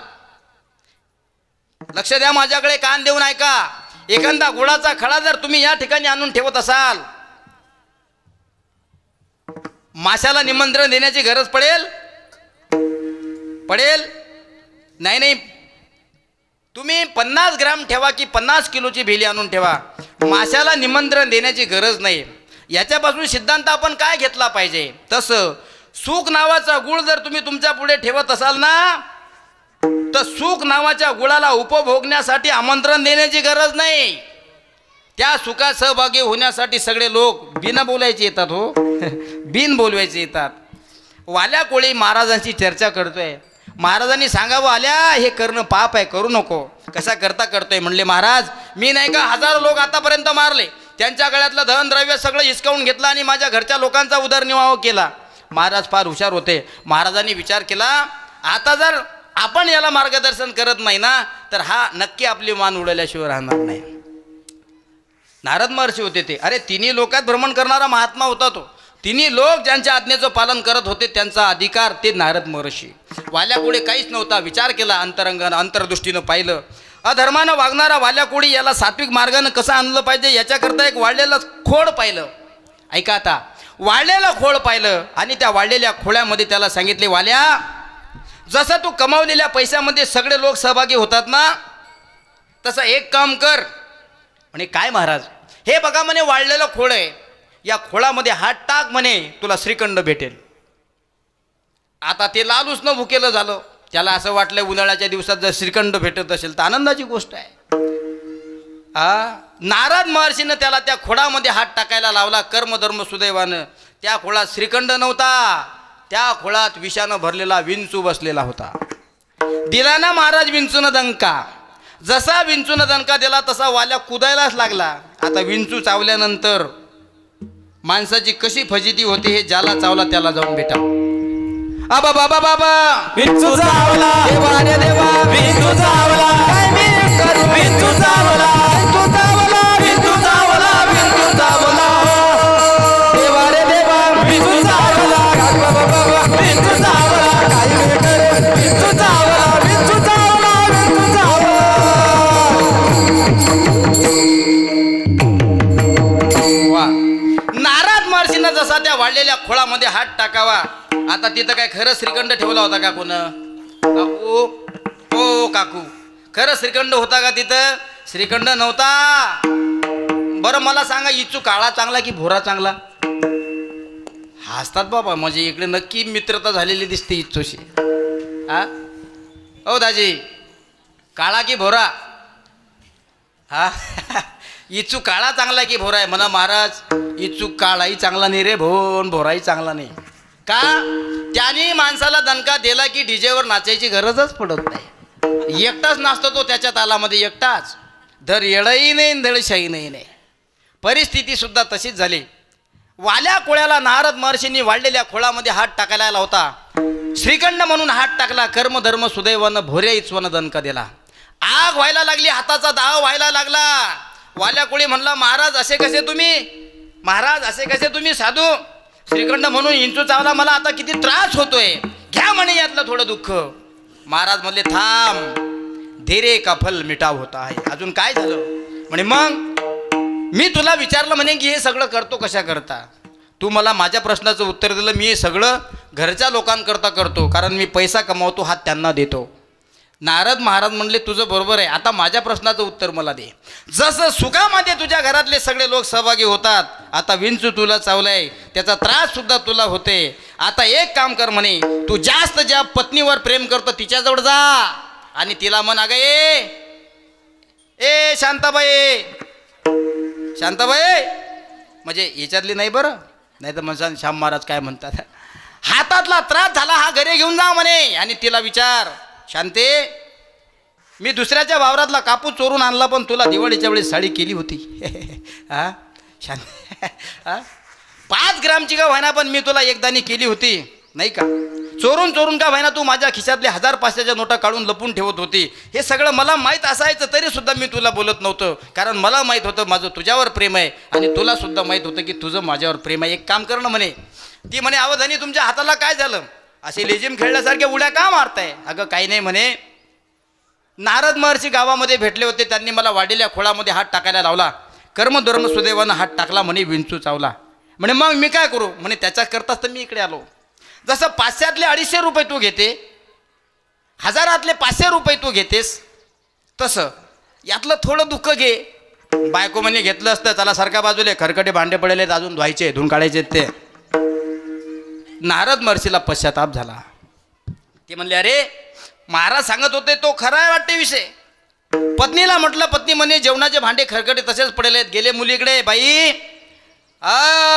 लक्ष द्या, माझ्याकडे कान देऊन ऐका. एखादा गुळाचा खडा जर तुम्ही या ठिकाणी आणून ठेवत असाल, माशाला निमंत्रण देण्याची गरज पडेल? नाही. तुम्ही 50 ग्राम ठेवा की 50 किलोची भेली आणून ठेवा, माशाला निमंत्रण देण्याची गरज नाही. याच्यापासून सिद्धांत आपण काय घेतला पाहिजे? तसं सुख नावाचा गुळ जर तुम्ही तुमच्या पुढे ठेवत असाल ना, तर सुख नावाच्या गुळाला उपभोगण्यासाठी आमंत्रण देण्याची गरज नाही. त्या सुखात सहभागी होण्यासाठी सगळे लोक बिना बोलायचे येतात. हो बिन बोलवायचे येतात. वाल्या कोळी महाराजांची चर्चा करतोय. महाराजांनी सांगावं, आल्या हे करणं पाप आहे, करू नको. कसा करतोय? म्हणले, महाराज मी नाही का हजारो लोक आतापर्यंत मारले, त्यांच्या गळ्यातलं धन द्रव्य सगळं हिसकावून घेतलं आणि माझ्या घरच्या लोकांचा उदरनिर्वाह केला. महाराज फार हुशार होते. महाराजांनी विचार केला, आता जर आपण याला मार्गदर्शन करत नाही ना, तर हा नक्की आपली मान उडवल्याशिवाय राहणार नाही. नारद महर्षी होते ते. अरे तिन्ही लोकात भ्रमण करणारा महात्मा होता तो. तिन्ही लोक ज्यांच्या आज्ञेचं पालन करत होते त्यांचा अधिकार ते नारद महर्षी. वाल्याकोळी काहीच नव्हता. विचार केला, अंतरंगानं अंतर्दृष्टीनं पाहिलं. अधर्मानं वागणारा वाल्याकोळी याला सात्विक मार्गानं कसं आणलं पाहिजे याच्याकरता एक वाढलेलं खोड पाहिलं. ऐका आता, वाढलेलं खोड पाहिलं आणि त्या वाढलेल्या खोळ्यामध्ये त्याला सांगितले, वाल्या जसं तू कमावलेल्या पैशामध्ये सगळे लोक सहभागी होतात ना, तसं एक काम कर. म्हणे, काय महाराज? हे बघा म्हणे, वाढलेलं खोड आहे, या खोळामध्ये हात टाक म्हणे, तुला श्रीखंड भेटेल. आता ते लालूच न भुकेलं झालं. त्याला असं वाटलं, उन्हाळ्याच्या दिवसात जर श्रीखंड भेटत असेल तर आनंदाची गोष्ट आहे. नारद महर्षीनं त्याला त्या खोळामध्ये हात टाकायला लावला. कर्मधर्म सुदैवानं त्या खोळात श्रीखंड नव्हता, त्या खोळात विषानं भरलेला विंचू बसलेला होता. दिला ना महाराज विंचूनं दणका. जसा विंचूनं दणका दिला तसा वाल्या कुदायलाच लागला. आता विंचू चावल्यानंतर माणसाची कशी फजिती होते हे ज्याला चावला त्याला जाऊन भेटा. आबा बाबा बाबा विंचू चावला, देवा रे देवा, विंचू चावला, काय मी करू? विंचू चावला, विंचू चावला, विंचू चावला, विंचू चावला, देवा रे देवा, विंचू चावला, विंचू चावला, काय मी करू? विंचू चावला, विंचू चावला, विंचू चावला. वा. नारद महर्षीनं जसा त्या वाढलेल्या खोळामध्ये हात टाकावा, आता तिथं काय खरं श्रीखंड ठेवला होता का कोण? काकू, ओ काकू, खरं श्रीखंड होता का तिथं? श्रीखंड नव्हता. बरं मला सांगा, इचू काळा चांगला की भोरा चांगला? हसतात बाबा, म्हणजे इकडे नक्की मित्रता झालेली दिसते इच्छूशी. हा ओ दाजी, काळा की भोरा? हा इचू काळा चांगला की भोरा आहे? म्हणा महाराज, इचू काळाही चांगला नाही रे भोन, भोराही चांगला नाही. का? त्याने माणसाला दणका दिला की डीजेवर नाचायची गरजच पडत नाही. एकटाच नाचतो तो त्याच्या तालामध्ये, एकटाच. धड येडही नाही, धड शाही नाही. परिस्थिती सुद्धा तशीच झाली. वाल्या कोळ्याला नारद महर्षींनी वाढलेल्या खोळामध्ये हात टाकायला होता. श्रीखंड म्हणून हात टाकला. कर्मधर्म सुदैवानं भोऱ्या इचवानं दणका दिला. आग व्हायला लागली, हाताचा दाव व्हायला लागला. वाल्या कोळी म्हणला, महाराज असे कसे तुम्ही? महाराज असे कसे तुम्ही साधू? श्रीखंड म्हणून इंचू चावला, मला आता किती त्रास होतोय, घ्या म्हणे यातलं थोडं दुःख. महाराज म्हणले, थांब, धीरे का फल मिटाव होता आहे. अजून काय झालं? म्हणे, मग मी तुला विचारलं म्हणे की हे सगळं करतो कशा करता? तू मला माझ्या प्रश्नाचं उत्तर दिलं, मी हे सगळं घरच्या लोकांकरता करतो, कारण मी पैसा कमावतो हा त्यांना देतो. नारद महाराज म्हणले तुझं बरोबर आहे. आता माझ्या प्रश्नाचं उत्तर मला दे. जसं सुखामध्ये तुझ्या घरातले सगळे लोक सहभागी होतात, आता विंचू तुला चावलाय, त्याचा त्रास सुद्धा तुला होते. आता एक काम कर म्हणे, तू जास्त ज्या पत्नीवर प्रेम करतो तिच्याजवळ जा आणि तिला म्हण, अगं ए शांताबाई, शांताबाई म्हणजे याच्यातली नाही बरं, नाही तर म्हणसान श्याम महाराज काय म्हणतात, हातातला त्रास झाला हा घरी घेऊन जा म्हणे आणि तिला विचार, शांते मी दुसऱ्याच्या वावरातला कापूस चोरून आणला पण तुला दिवाळीच्या वेळेस साडी केली होती. हा शांत, 5 ग्रामची का व्हायना पण मी तुला एकदानी केली होती नाही का. चोरून का व्हायना तू माझ्या खिशातले 1000-500च्या नोटा काढून लपून ठेवत होती. हे सगळं मला माहीत असायचं तरी सुद्धा मी तुला बोलत नव्हतं, कारण मला माहीत होतं माझं तुझ्यावर प्रेम आहे आणि तुला सुद्धा माहीत होतं की तुझं माझ्यावर प्रेम आहे. एक काम करणं म्हणे. ती म्हणे, अवधानी तुमच्या हाताला काय झालं, असे लेझिम खेळल्यासारख्या उड्या का मारताय. अगं काही नाही म्हणे, नारद महर्षी गावामध्ये भेटले होते, त्यांनी मला वाढलेल्या खोळामध्ये हात टाकायला लावला, कर्मधर्म सुदैवानं हात टाकला म्हणे, विंचू चावला म्हणे. मग मी काय करू म्हणे, त्याच्याकरताच तर मी इकडे आलो. जसं 500तले 250 रुपये तू घेते, 1000तले 500 रुपये तू घेतेस, तसं यातलं थोडं दुःख घे. बायको म्हणे घेतलं असतं, चला सारख्या बाजूले खरकटे भांडे पडलेले अजून धुवायचे, धुवून काढायचे ते. नारद महर्षीला पश्चाताप झाला. ते म्हणले, अरे महाराज सांगत होते तो खरा आहे वाटते विषय. पत्नीला म्हटलं, पत्नी म्हणे जेवणाचे भांडे खरकटे तसेच पडले आहेत. गेले मुलीकडे, बाई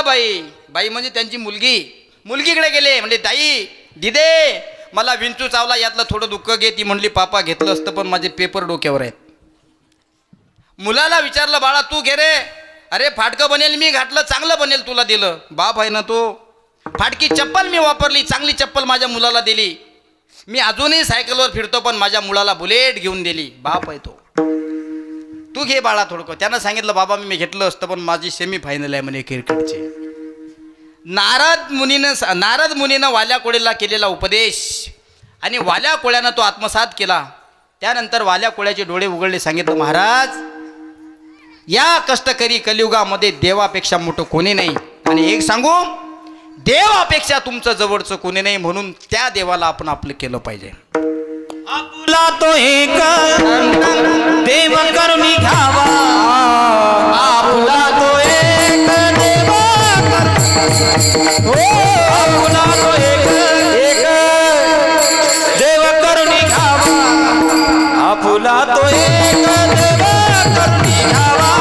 बाई बाई म्हणजे त्यांची मुलगीकडे गेले. म्हणजे ताई दिदे मला विंचू चावला, यातलं थोडं दुःख घे. ती म्हणली, पापा घेतलं असतं पण माझे पेपर डोक्यावर आहेत. मुलाला विचारलं, बाळा तू घे रे. अरे फाटकं बनेल मी घातलं, चांगलं बनेल तुला दिलं. बाप आहे ना तो. फाटकी चप्पल मी वापरली, चांगली चप्पल माझ्या मुलाला दिली. मी अजूनही सायकलवर फिरतो पण माझ्या मुलाला बुलेट घेऊन दिली. बाप आहे तो. तू घे बाळा थोडकं. त्यानं सांगितलं, बाबा मी घेतलं असतं पण माझी सेमी फायनल आहे म्हणे क्रिकेटची. नारद मुनीनं वाल्या कोळीला केलेला उपदेश आणि वाल्या कोळ्यानं तो आत्मसात केला. त्यानंतर वाल्या कोळ्याचे डोळे उघडले. सांगितलं, महाराज या कष्टकरी कलियुगामध्ये देवापेक्षा मोठं कोणी नाही. आणि एक सांगू, देवापेक्षा तुमचं जवळचं कोणी नाही, म्हणून त्या देवाला आपण आपलं केलं पाहिजे. आपुला तो एक देव करुणी घ्यावा, आपुला तो एक देव आपुला तो एक देव करुणी घ्यावा, आपुला तो एक देव करुणी घ्यावा,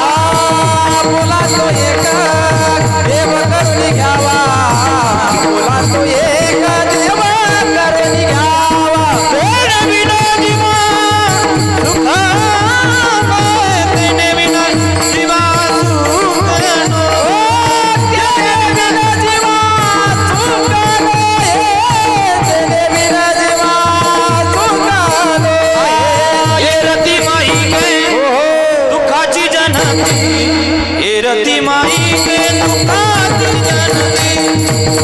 आपुला तो एक देव करुणी घ्यावा, आपुला तो एक देव करुणी घ्यावा. तेने बिना जीवा सुख तेने बिना जीवा सुख नो, तेने बिना जीवा सुख नो, तेने बिना जीवा सुख नो. ये रती माई के दुःखाची जननी, ये रती माई के दुःखाची जननी,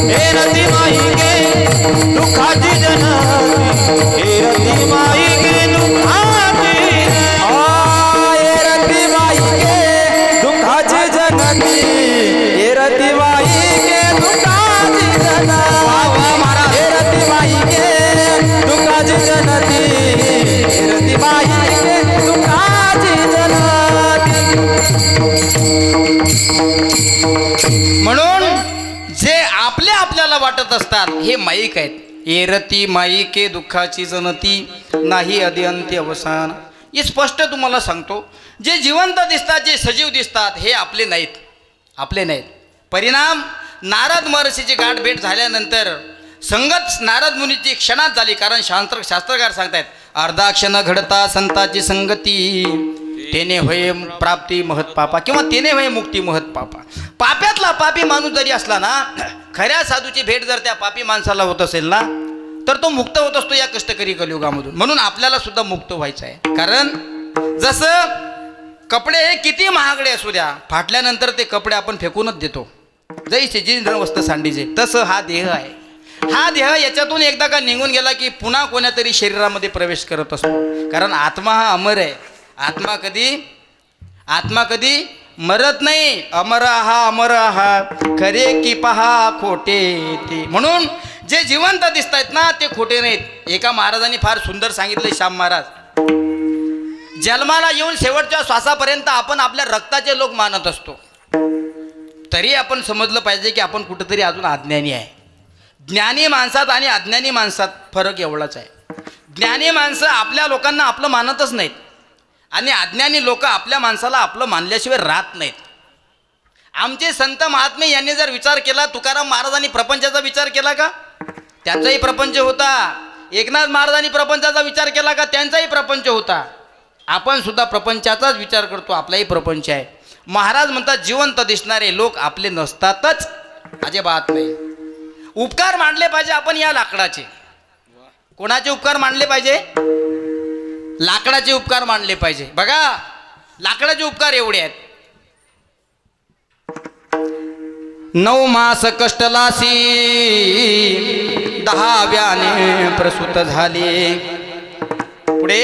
हे रती माई के दुःखाची जननी, हे रती माई के दुःखाची, हे रती माई के दुःखाची जननी, हे रती माई के दुःखाची जननी, हे रती माई के दुःखाची जननी, हे रती माई के दुःखाची जननी. म्हणून जे आपल्याला वाटत असतात हे माईक आहेत. एरती माईके दुःखाची जनती नाही अद्यंती अवसान. हे स्पष्ट तुम्हाला सांगतो, जे जिवंत दिसतात, जे सजीव दिसतात हे आपले नाहीत. परिणाम, नारद महर्षीची गाठ भेट झाल्यानंतर संगत नारद मुनीची क्षणात झाली. कारण शास्त्रकार सांगतायत, अर्धा क्षण घडता संताची संगती, तेने होय प्राप्ती महत पापा, किंवा तेने होय मुक्ती महत पापा. पाप्यातला पापी माणूस जरी असला ना, खऱ्या साधूची भेट जर त्या पापी माणसाला होत असेल ना, तर तो मुक्त होत असतो या कष्टकरी कलियुगामधून. म्हणून आपल्याला सुद्धा मुक्त व्हायचं आहे. कारण जसं कपडे हे किती महागडे असू द्या, फाटल्यानंतर ते कपडे आपण फेकूनच देतो, जैसे जी वस्त सांडीचे, तसं हा देह आहे. हा देह याच्यातून एकदा का निघून गेला की पुन्हा कोण्यातरी शरीरामध्ये प्रवेश करत असतो. कारण आत्मा हा अमर आहे. आत्मा कधी मरत नाही. अमर हा खरे की पहा खोटे ते. म्हणून जे जिवंत दिसत आहेत ना ते खोटे नाहीत. एका महाराजांनी फार सुंदर सांगितले, श्याम महाराज, जन्माला येऊन शेवटच्या श्वासापर्यंत आपण आपल्या रक्ताचे लोक मानत असतो, तरी आपण समजलं पाहिजे की आपण कुठेतरी अजून अज्ञानी आहे. ज्ञानी माणसात आणि अज्ञानी माणसात फरक एवढाच आहे. ज्ञानी माणसं आपल्या लोकांना आपलं मानतच नाहीत आणि अज्ञानी लोक आपल्या माणसाला आपलं मानल्याशिवाय राहत नाहीत. आमचे संत महात्मे यांनी जर विचार केला, तुकाराम महाराजांनी प्रपंचाचा विचार केला का? त्यांचाही प्रपंच होता. एकनाथ महाराजांनी प्रपंचाचा विचार केला का? त्यांचाही प्रपंच होता. आपण सुद्धा प्रपंचाचाच विचार करतो, आपलाही प्रपंच आहे. महाराज म्हणतात जिवंत दिसणारे लोक आपले नसतातच, अजिबात नाही. उपकार मानले पाहिजे आपण या लाकडाचे. कोणाचे उपकार मानले पाहिजे? लाकडाचे उपकार मानले पाहिजे. बघा, लाकडाचे उपकार एवढे आहेत. 9 मास कष्टलासी 10व्याने प्रसूत झाले. पुढे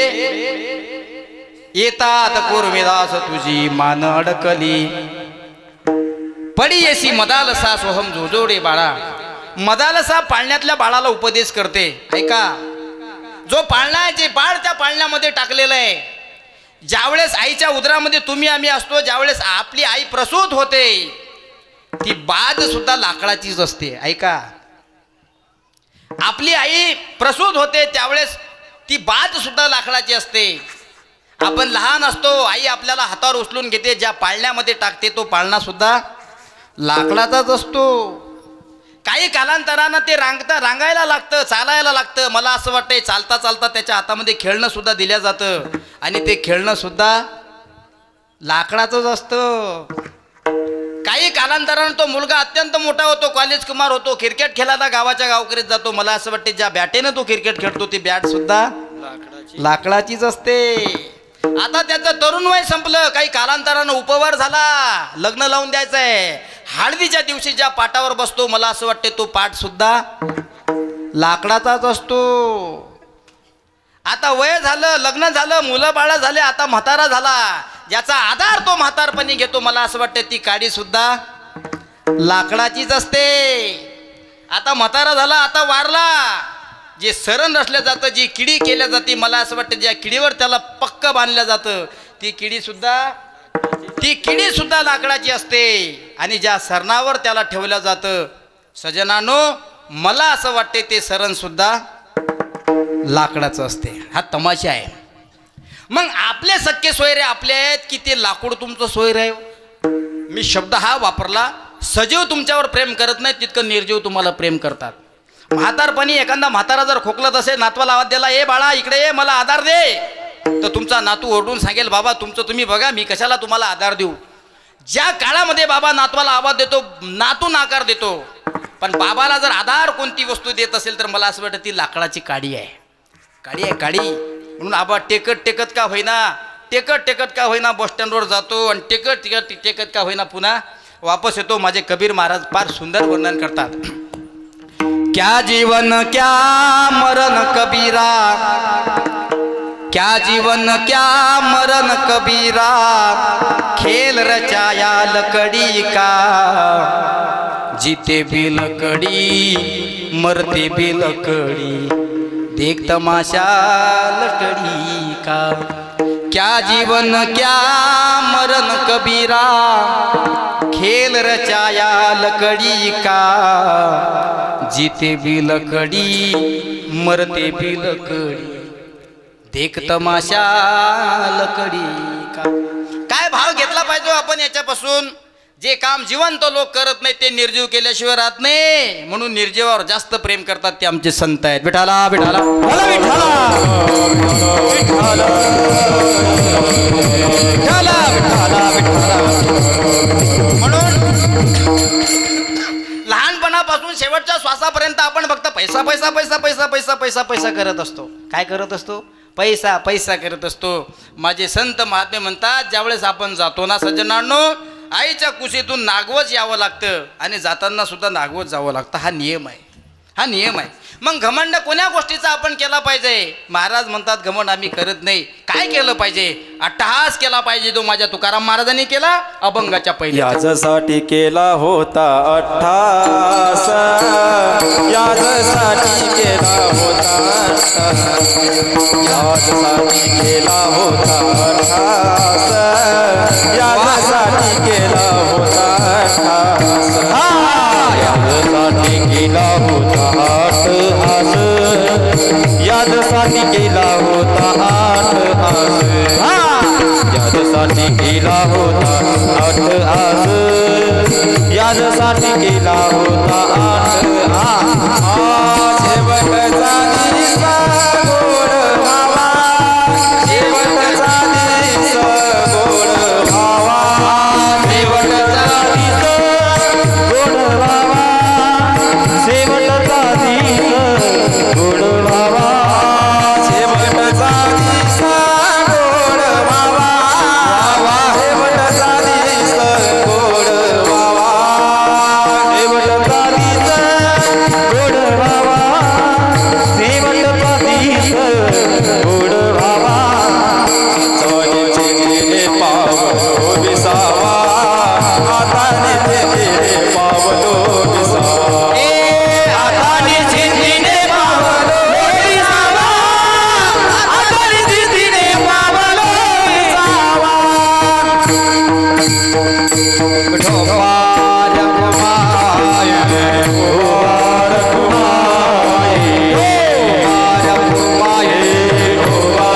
येतात कोरमेदास तुझी मान अडकली. पडी येसी मदालसा सोहम जोजोडे बाळा. मदालसा पाळण्यातल्या बाळाला उपदेश करते. ऐका, जो पाळणा आहे, जे बाळ त्या पाळण्यामध्ये टाकलेलं आहे, ज्यावेळेस आईच्या उदरामध्ये तुम्ही आम्ही असतो, ज्यावेळेस आपली आई प्रसूत होते, ती बाज सुद्धा लाकडाचीच असते. ऐका, आपली आई प्रसूत होते त्यावेळेस ती बाज सुद्धा लाकडाची असते. आपण लहान असतो, आई आपल्याला हातावर उचलून घेते, ज्या पाळण्यामध्ये टाकते तो पाळणा सुद्धा लाकडाचाच असतो. काही कालांतरानं ते रांगायला लागतं, चालायला लागतं. मला असं वाटतंय चालता चालता त्याच्या हातामध्ये खेळणं सुद्धा दिलं जातं आणि ते खेळणं सुद्धा लाकडाचंच असतं. काही कालांतरानं तो मुलगा अत्यंत मोठा होतो, कॉलेज कुमार होतो, क्रिकेट खेळायला गावाच्या गावकरीत जातो. मला असं वाटते ज्या बॅटेनं तो क्रिकेट खेळतो ती बॅट सुद्धा लाकडाचीच असते. आता त्याचं तरुण वय संपलं, काही कालांतरानं उपवार झाला, लग्न लावून द्यायचंय. हळदीच्या दिवशी ज्या पाटावर बसतो, मला असं वाटते तो पाट सुद्धा लाकडाचाच असतो. आता वय झालं, लग्न झालं, मुलं बाळा झाले, आता म्हातारा झाला, ज्याचा आधार तो म्हातारपणी घेतो, मला असं वाटते ती काडी सुद्धा लाकडाचीच असते. आता म्हातारा झाला, आता वारला, जे सरण रचलं जातं, जी किडी केल्या जाते, मला असं वाटतं ज्या किडीवर त्याला पक्क बांधलं जातं, ती किडी सुद्धा लाकडाची असते. आणि ज्या सरणावर त्याला ठेवलं जातं, सजनानो, मला असं वाटते ते सरण सुद्धा लाकडाचं असते. हा तमाशा आहे. मग आपले सख्खे सोयरे आपले आहेत की ते लाकूड तुमचं सोयर आहे? मी शब्द हा वापरला, सजीव तुमच्यावर प्रेम करत नाही तितकं निर्जीव तुम्हाला प्रेम करतात. म्हातारपणी एखादा म्हातारा जर खोकलत असेल, नातवाला आवाज दिला, ए बाळा इकडे ये, मला आधार दे, तर तुमचा नातू ओरडून सांगेल, बाबा तुमचं तुम्ही बघा, मी कशाला तुम्हाला आधार देऊ. ज्या काळामध्ये बाबा नातवाला आवाज देतो, नातू नाकार देतो, पण बाबाला जर आधार कोणती वस्तू देत असेल तर मला असं वाटतं ती लाकडाची काडी आहे. काडी म्हणून आबा टेकत का होईना बस स्टँडवर जातो आणि टेकत का होईना पुन्हा वापस येतो. माझे कबीर महाराज फार सुंदर वर्णन करतात. क्या जीवन क्या मरण कबीरा, क्या जीवन क्या मरण कबीरा, खेल रचाया लकड़ी का, जीते भी लकड़ी मरते भी लकड़ी, देख तमाशा लकड़ी का. क्या जीवन क्या मरण कबीरा, खेल रचाया लकड़ी का, जीते भी लकड़ी मरते भी लकड़ी, देख तमाशा लकड़ी का. काय भाव घेतला पाहिजे आपण याच्यापासून? जे काम जिवंत लोक करत नाही ते निर्जीव केल्याशिवाय राहत नाही. म्हणून निर्जीवावर जास्त प्रेम करतात ते आमचे संत आहेत. विठाला विठाला म्हणून लहानपणापासून शेवटच्या श्वासापर्यंत आपण फक्त पैसा पैसा पैसा पैसा पैसा पैसा पैसा करत असतो. काय करत असतो? पैसा पैसा करत असतो. माझे संत महात्मे म्हणतात, ज्यावेळेस आपण जातो ना सज्जनांनो, आईच्या कुशीतून नागवत यावं लागतं आणि जाताना सुद्धा नागवत जावं लागतं. हा नियम आहे. हा नियम आहे. मग घमंड कोण्या गोष्टीचा आपण केला पाहिजे? महाराज म्हणतात घमंड आम्ही करत नाही. काय केलं पाहिजे? अट्टहास केला पाहिजे. तो माझ्या तुकाराम महाराजांनी केला अभंगाच्या पहिले. याजसाठी केला होता अट्टास, याजसाठी केला होता अट्टास, याजसाठी केला होता अट्टास, याजसाठी केला होता अट्टास, याजसाठी केला होता अट्टास, याजसाठी केला होता अट्टास, याजसाठी केला होता अट्टास, याजसाठी केला होता अट्टास. शेवटचा दिवस गोड व्हावा, शेवटचा दिवस गोड व्हावा, शेवटचा दिवस गोड व्हावा, शेवटचा दिवस गोड व्हावा, शेवटचा दिवस गोड व्हावा, शेवटचा दिवस गोड व्हावा, शेवटचा दिवस गोड व्हावा, शेवटचा दिवस गोड व्हावा. हाताने तेरे पावलो विसावा, हाताने तेरे पावलो विसावा, हाताने तेरे पावलो विसावा, हाताने तेरे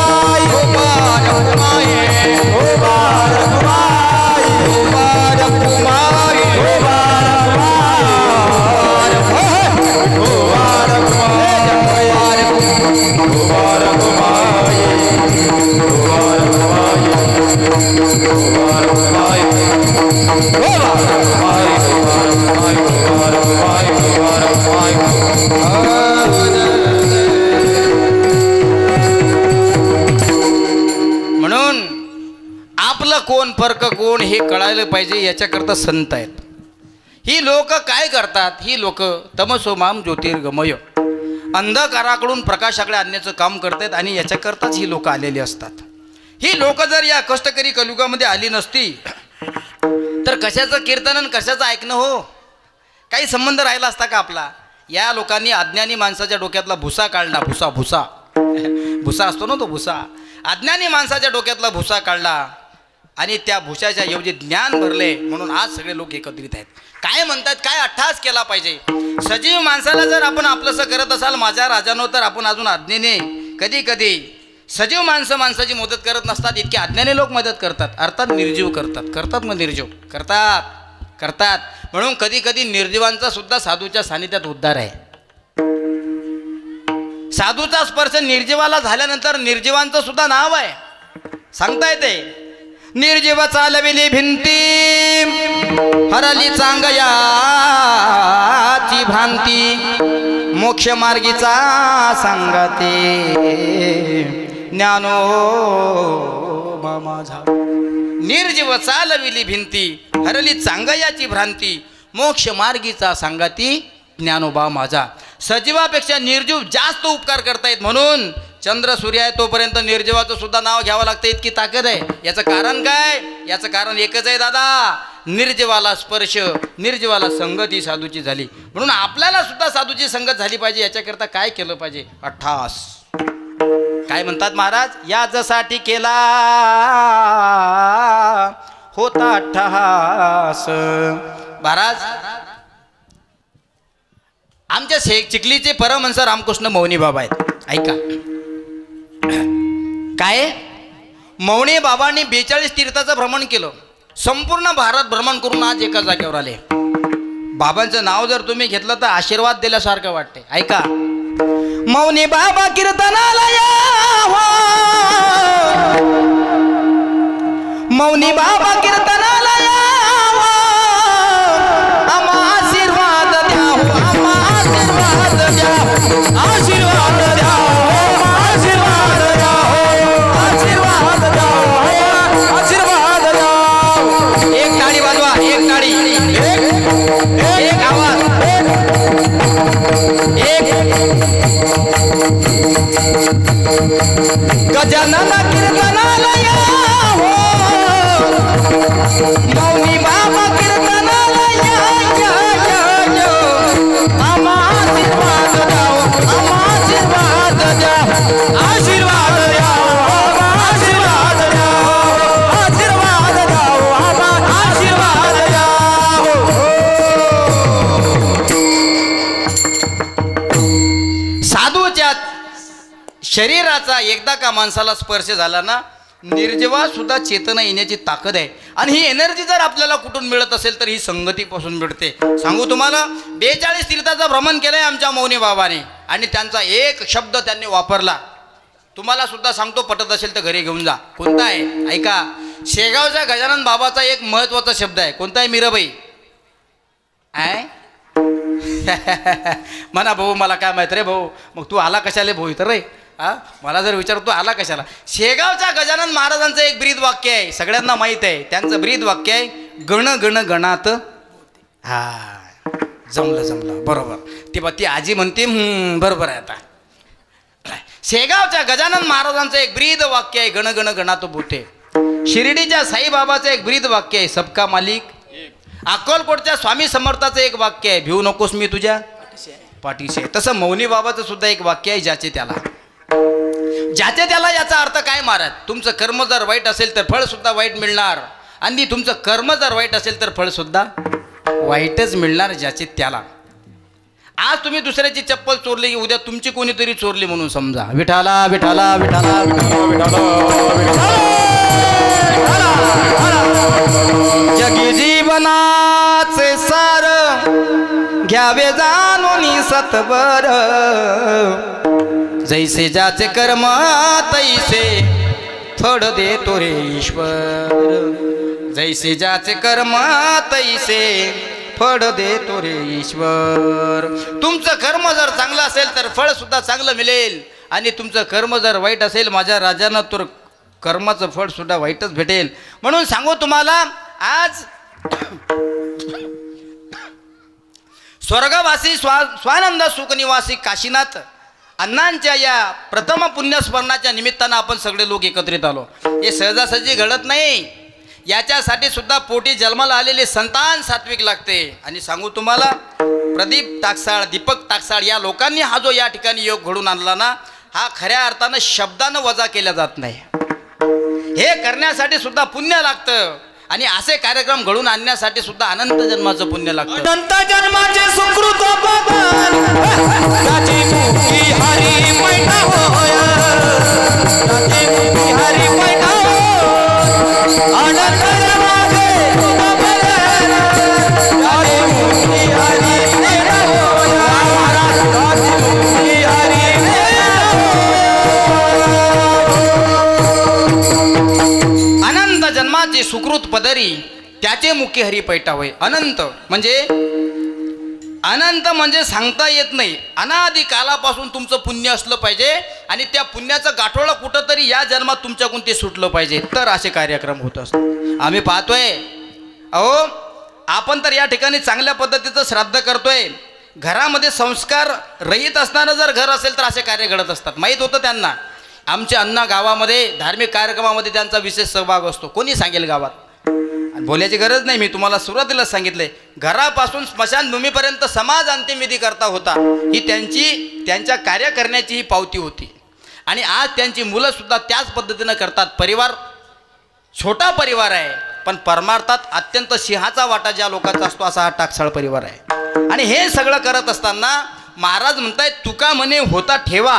पावलो विसावा. ढोबार कुमाय, ढोबार कुमाय, ढोबार कुमाय, ढोबार कुमाय, ढोबार कुमाय, ढोबार कुमाय, ढोबार कुमाय, ढोबार कुमाय, ढोबार कुमाय, ढोबार म्हणून आपलं कोण फरक कोण हे कळायला पाहिजे. याच्याकरता संत आहेत. ही लोक काय करतात? ही लोक तमसोमाम ज्योतिर्गमय, अंधकाराकडून प्रकाशाकडे आणण्याचं काम करतात आणि याच्याकरताच ही लोक आलेली असतात. ही लोक जर या कष्टकरी कलियुगामध्ये आली नसती तर कशाचं कीर्तन आणि कशाचं ऐकणं हो? काही संबंध राहिला असता का आपला? या लोकांनी अज्ञानी माणसाच्या डोक्यातला भुसा काढला. भुसा भुसा भुसा असतो ना तो भुसा. अज्ञानी माणसाच्या डोक्यातला भुसा काढला आणि त्या भुसाच्या ऐवजी ज्ञान भरले. म्हणून आज सगळे लोक एकत्रित आहेत. काय म्हणतात? काय अट्टहास केला पाहिजे? सजीव माणसाला जर आपण आपलंसं करत असाल माझ्या राजानो, तर आपण अजून अज्ञेने कधी कधी सजीव माणसं माणसाची मदत करत नसतात, इतके अज्ञानी लोक मदत करतात. अर्थात निर्जीव करतात. मग निर्जीव करतात. म्हणून कधी कधी निर्जीवांचा सुद्धा साधूच्या सानिध्यात उद्धार आहे. साधूचा स्पर्श निर्जीवाला झाल्यानंतर निर्जीवांचं सुद्धा नाव आहे. सांगता येते निर्जीव चालविली भिंती, हरली चांगयाची भ्रांती, मोक्ष मार्गीचा सांगते ज्ञानो माझा. निर्जीव चालविली भिंती, हरली चांगयाची भ्रांती, मोक्ष मार्गीचा सांगती ज्ञानोबा माझा. सजीवापेक्षा निर्जीव जास्त उपकार करतायत. म्हणून चंद्र सूर्य आहे तोपर्यंत निर्जीवाचं सुद्धा नाव घ्यावं लागतं, इतकी ताकद आहे. याचं कारण काय? याचं कारण एकच आहे दादा, निर्जीवाला स्पर्श, निर्जीवाला संगत ही साधूची झाली. म्हणून आपल्याला सुद्धा साधूची संगत झाली पाहिजे. याच्याकरता काय केलं पाहिजे? अट्टहास. काय म्हणतात महाराज? याच्यासाठी केला होता अट्टहास. महाराज आमच्या चिखलीचे परमहंस रामकृष्ण मौनी बाबा आहेत. ऐका काय, मौनी बाबांनी 42 तीर्थाचं भ्रमण केलं. संपूर्ण भारत भ्रमण करून आज एका जागेवर आले. बाबांचं नाव जर तुम्ही घेतलं तर आशीर्वाद दिल्यासारखं वाटते. ऐका, मौनी बाबा कीर्तनाला यावा, मौनी बाबा कीर्तनाला यावा, आम्हा आशीर्वाद द्या, आम्हा आशीर्वाद द्या, आशीर्वाद द्या, आशीर्वाद द्या, आशीर्वाद द्या, आशीर्वाद द्या. गजानन कीर्तनाला या हो मौनी बाबा कीर्तनाला या आम्हा आशीर्वाद द्यावं आम्हा आशीर्वाद द्या आशीर्वाद द्यावं आशीर्वाद द्यावं आशीर्वाद द्यावं आम्हा आशीर्वाद द्यावं साधूच्या शरीराचा एकदा का माणसाला स्पर्श झाला ना निर्जीवा सुद्धा चेतना येण्याची ताकद आहे आणि ही एनर्जी जर आपल्याला कुठून मिळत असेल तर ही संगतीपासून मिळते. सांगू तुम्हाला 42 तीर्थाचं भ्रमण केलंय आमच्या मौनी बाबाने आणि त्यांचा एक शब्द त्यांनी वापरला. तुम्हाला सुद्धा सांगतो, पटत असेल तर घरी घेऊन जा. कोणता आहे ऐका. शेगावच्या गजानन बाबाचा एक महत्वाचा शब्द आहे. कोणता आहे मीराबाई? आहे म्हणा भाऊ मला काय माहित रे भाऊ, मग तू आला कशाला भाऊ इथं रे? हा मला जर विचार तू आला कशाला. शेगावच्या गजानन महाराजांचं एक ब्रीद वाक्य आहे, सगळ्यांना माहीत आहे. त्यांचं ब्रीद वाक्य आहे गण गण गणात. हा जमलं बरोबर. ती आजी म्हणते बरोबर आहे. आता शेगावच्या गजानन महाराजांचं एक ब्रीद वाक्य आहे गण गण गणात बोटे. शिर्डीच्या साईबाबाचं एक ब्रीद वाक्य आहे सबका मालिक. अक्कलकोटच्या स्वामी समर्थाचं एक वाक्य आहे भिवू नकोस मी तुझ्या पाठीशी. तसं मौनी बाबाचं सुद्धा एक वाक्य आहे ज्याचे त्याला. याचा अर्थ काय महाराज? तुमचं कर्म जर वाईट असेल तर फळ सुद्धा वाईट मिळणार आणि तुमचं कर्म जर वाईट असेल तर फळ सुद्धा वाईटच मिळणार ज्याचे त्याला. आज तुम्ही दुसऱ्याची चप्पल चोरली की उद्या तुमची कोणीतरी चोरली म्हणून समजा. विठाला विठाला विठाला जगी जीवनाचे सार घ्यावे जाणून सत्वर जैसे ज्याचे कर्म तैसे फळ देतो रे ईश्वर. जैसे ज्याचे कर्म तैसे फळ देतो रे ईश्वर. तुमचं कर्म जर चांगलं असेल तर फळ सुद्धा चांगलं मिळेल आणि तुमचं कर्म जर वाईट असेल माझ्या राजानं तर कर्माचं फळ सुद्धा वाईटच भेटेल. म्हणून सांगू तुम्हाला आज स्वर्गवासी स्वानंद सुखनिवासी काशीनाथ अण्णांच्या या प्रथम पुण्यस्मरणाच्या निमित्तानं आपण सगळे लोक एकत्रित आलो. हे सहजासहजी घडत नाही. याच्यासाठी सुद्धा पोटी जन्माला आलेले संतान सात्विक लागते. आणि सांगू तुम्हाला प्रदीप टाकसाळ दीपक टाकसाळ या लोकांनी हा जो या ठिकाणी योग घडून आणला ना हा खऱ्या अर्थानं शब्दानं वजा केला जात नाही. हे करण्यासाठी सुद्धा पुण्य लागतं आणि असे कार्यक्रम घडून आणण्यासाठी सुद्धा अनंत जन्माचं पुण्य लागतं. अनंत जन्माचे सुकृत पवन त्याची मुक्ती हरी पैठा होय त्याची मुक्ती हरी पैठा अनंत जन्माचे पवन त्याची मुक्ती हरी पैठा होय त्याची मुक्ती हरी अनंत जन्माचे सुकृत पदरी त्याचे मुखी हरी पैठा होय. अनंत म्हणजे सांगता येत नाही. अनादी कालापासून तुमचं पुण्य असलं पाहिजे आणि त्या पुण्याचं गाठोडं कुठंतरी या जन्मात तुमच्याकडून ते सुटलं पाहिजे तर असे कार्यक्रम होत असतात. आम्ही पाहतोय अहो आपण तर या ठिकाणी चांगल्या पद्धतीचं श्राद्ध करतोय. घरामध्ये संस्कार रहित असणारं जर घर असेल तर असे कार्य घडत असतात. माहीत होतं त्यांना. आमच्या अण्णा गावामध्ये धार्मिक कार्यक्रमामध्ये त्यांचा विशेष सहभाग असतो. कोणी सांगेल गावात? बोलायची गरज नाही. मी तुम्हाला सुरुवातीलाच सांगितले घरापासून स्मशानभूमीपर्यंत समाज अंत्यविधी करता होता. ही त्यांच्या कार्य करण्याची ही पावती होती आणि आज त्यांची मुलं सुद्धा त्याच पद्धतीनं करतात. परिवार छोटा परिवार आहे पण परमार्थात अत्यंत सिंहाचा वाटा ज्या लोकांचा असतो असा हा टाकसाळ परिवार आहे. आणि हे सगळं करत असताना महाराज म्हणतायत तुका म्हणे होता ठेवा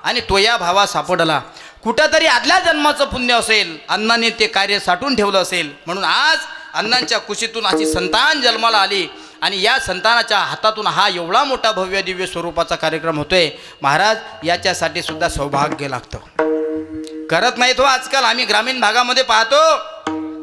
आणि तो या भावा सापडला. कुठंतरी आदल्या जन्माचं पुण्य असेल अण्णांनी ते कार्य साठवून ठेवलं असेल म्हणून आज अण्णांच्या कुशीतून अशी संतान जन्माला आली आणि या संतानाच्या हातातून हा एवढा मोठा भव्य दिव्य स्वरूपाचा कार्यक्रम होतोय. महाराज याच्यासाठी सुद्धा सौभाग्य लागतं. करत नाहीत हो आजकाल. आम्ही ग्रामीण भागामध्ये पाहतो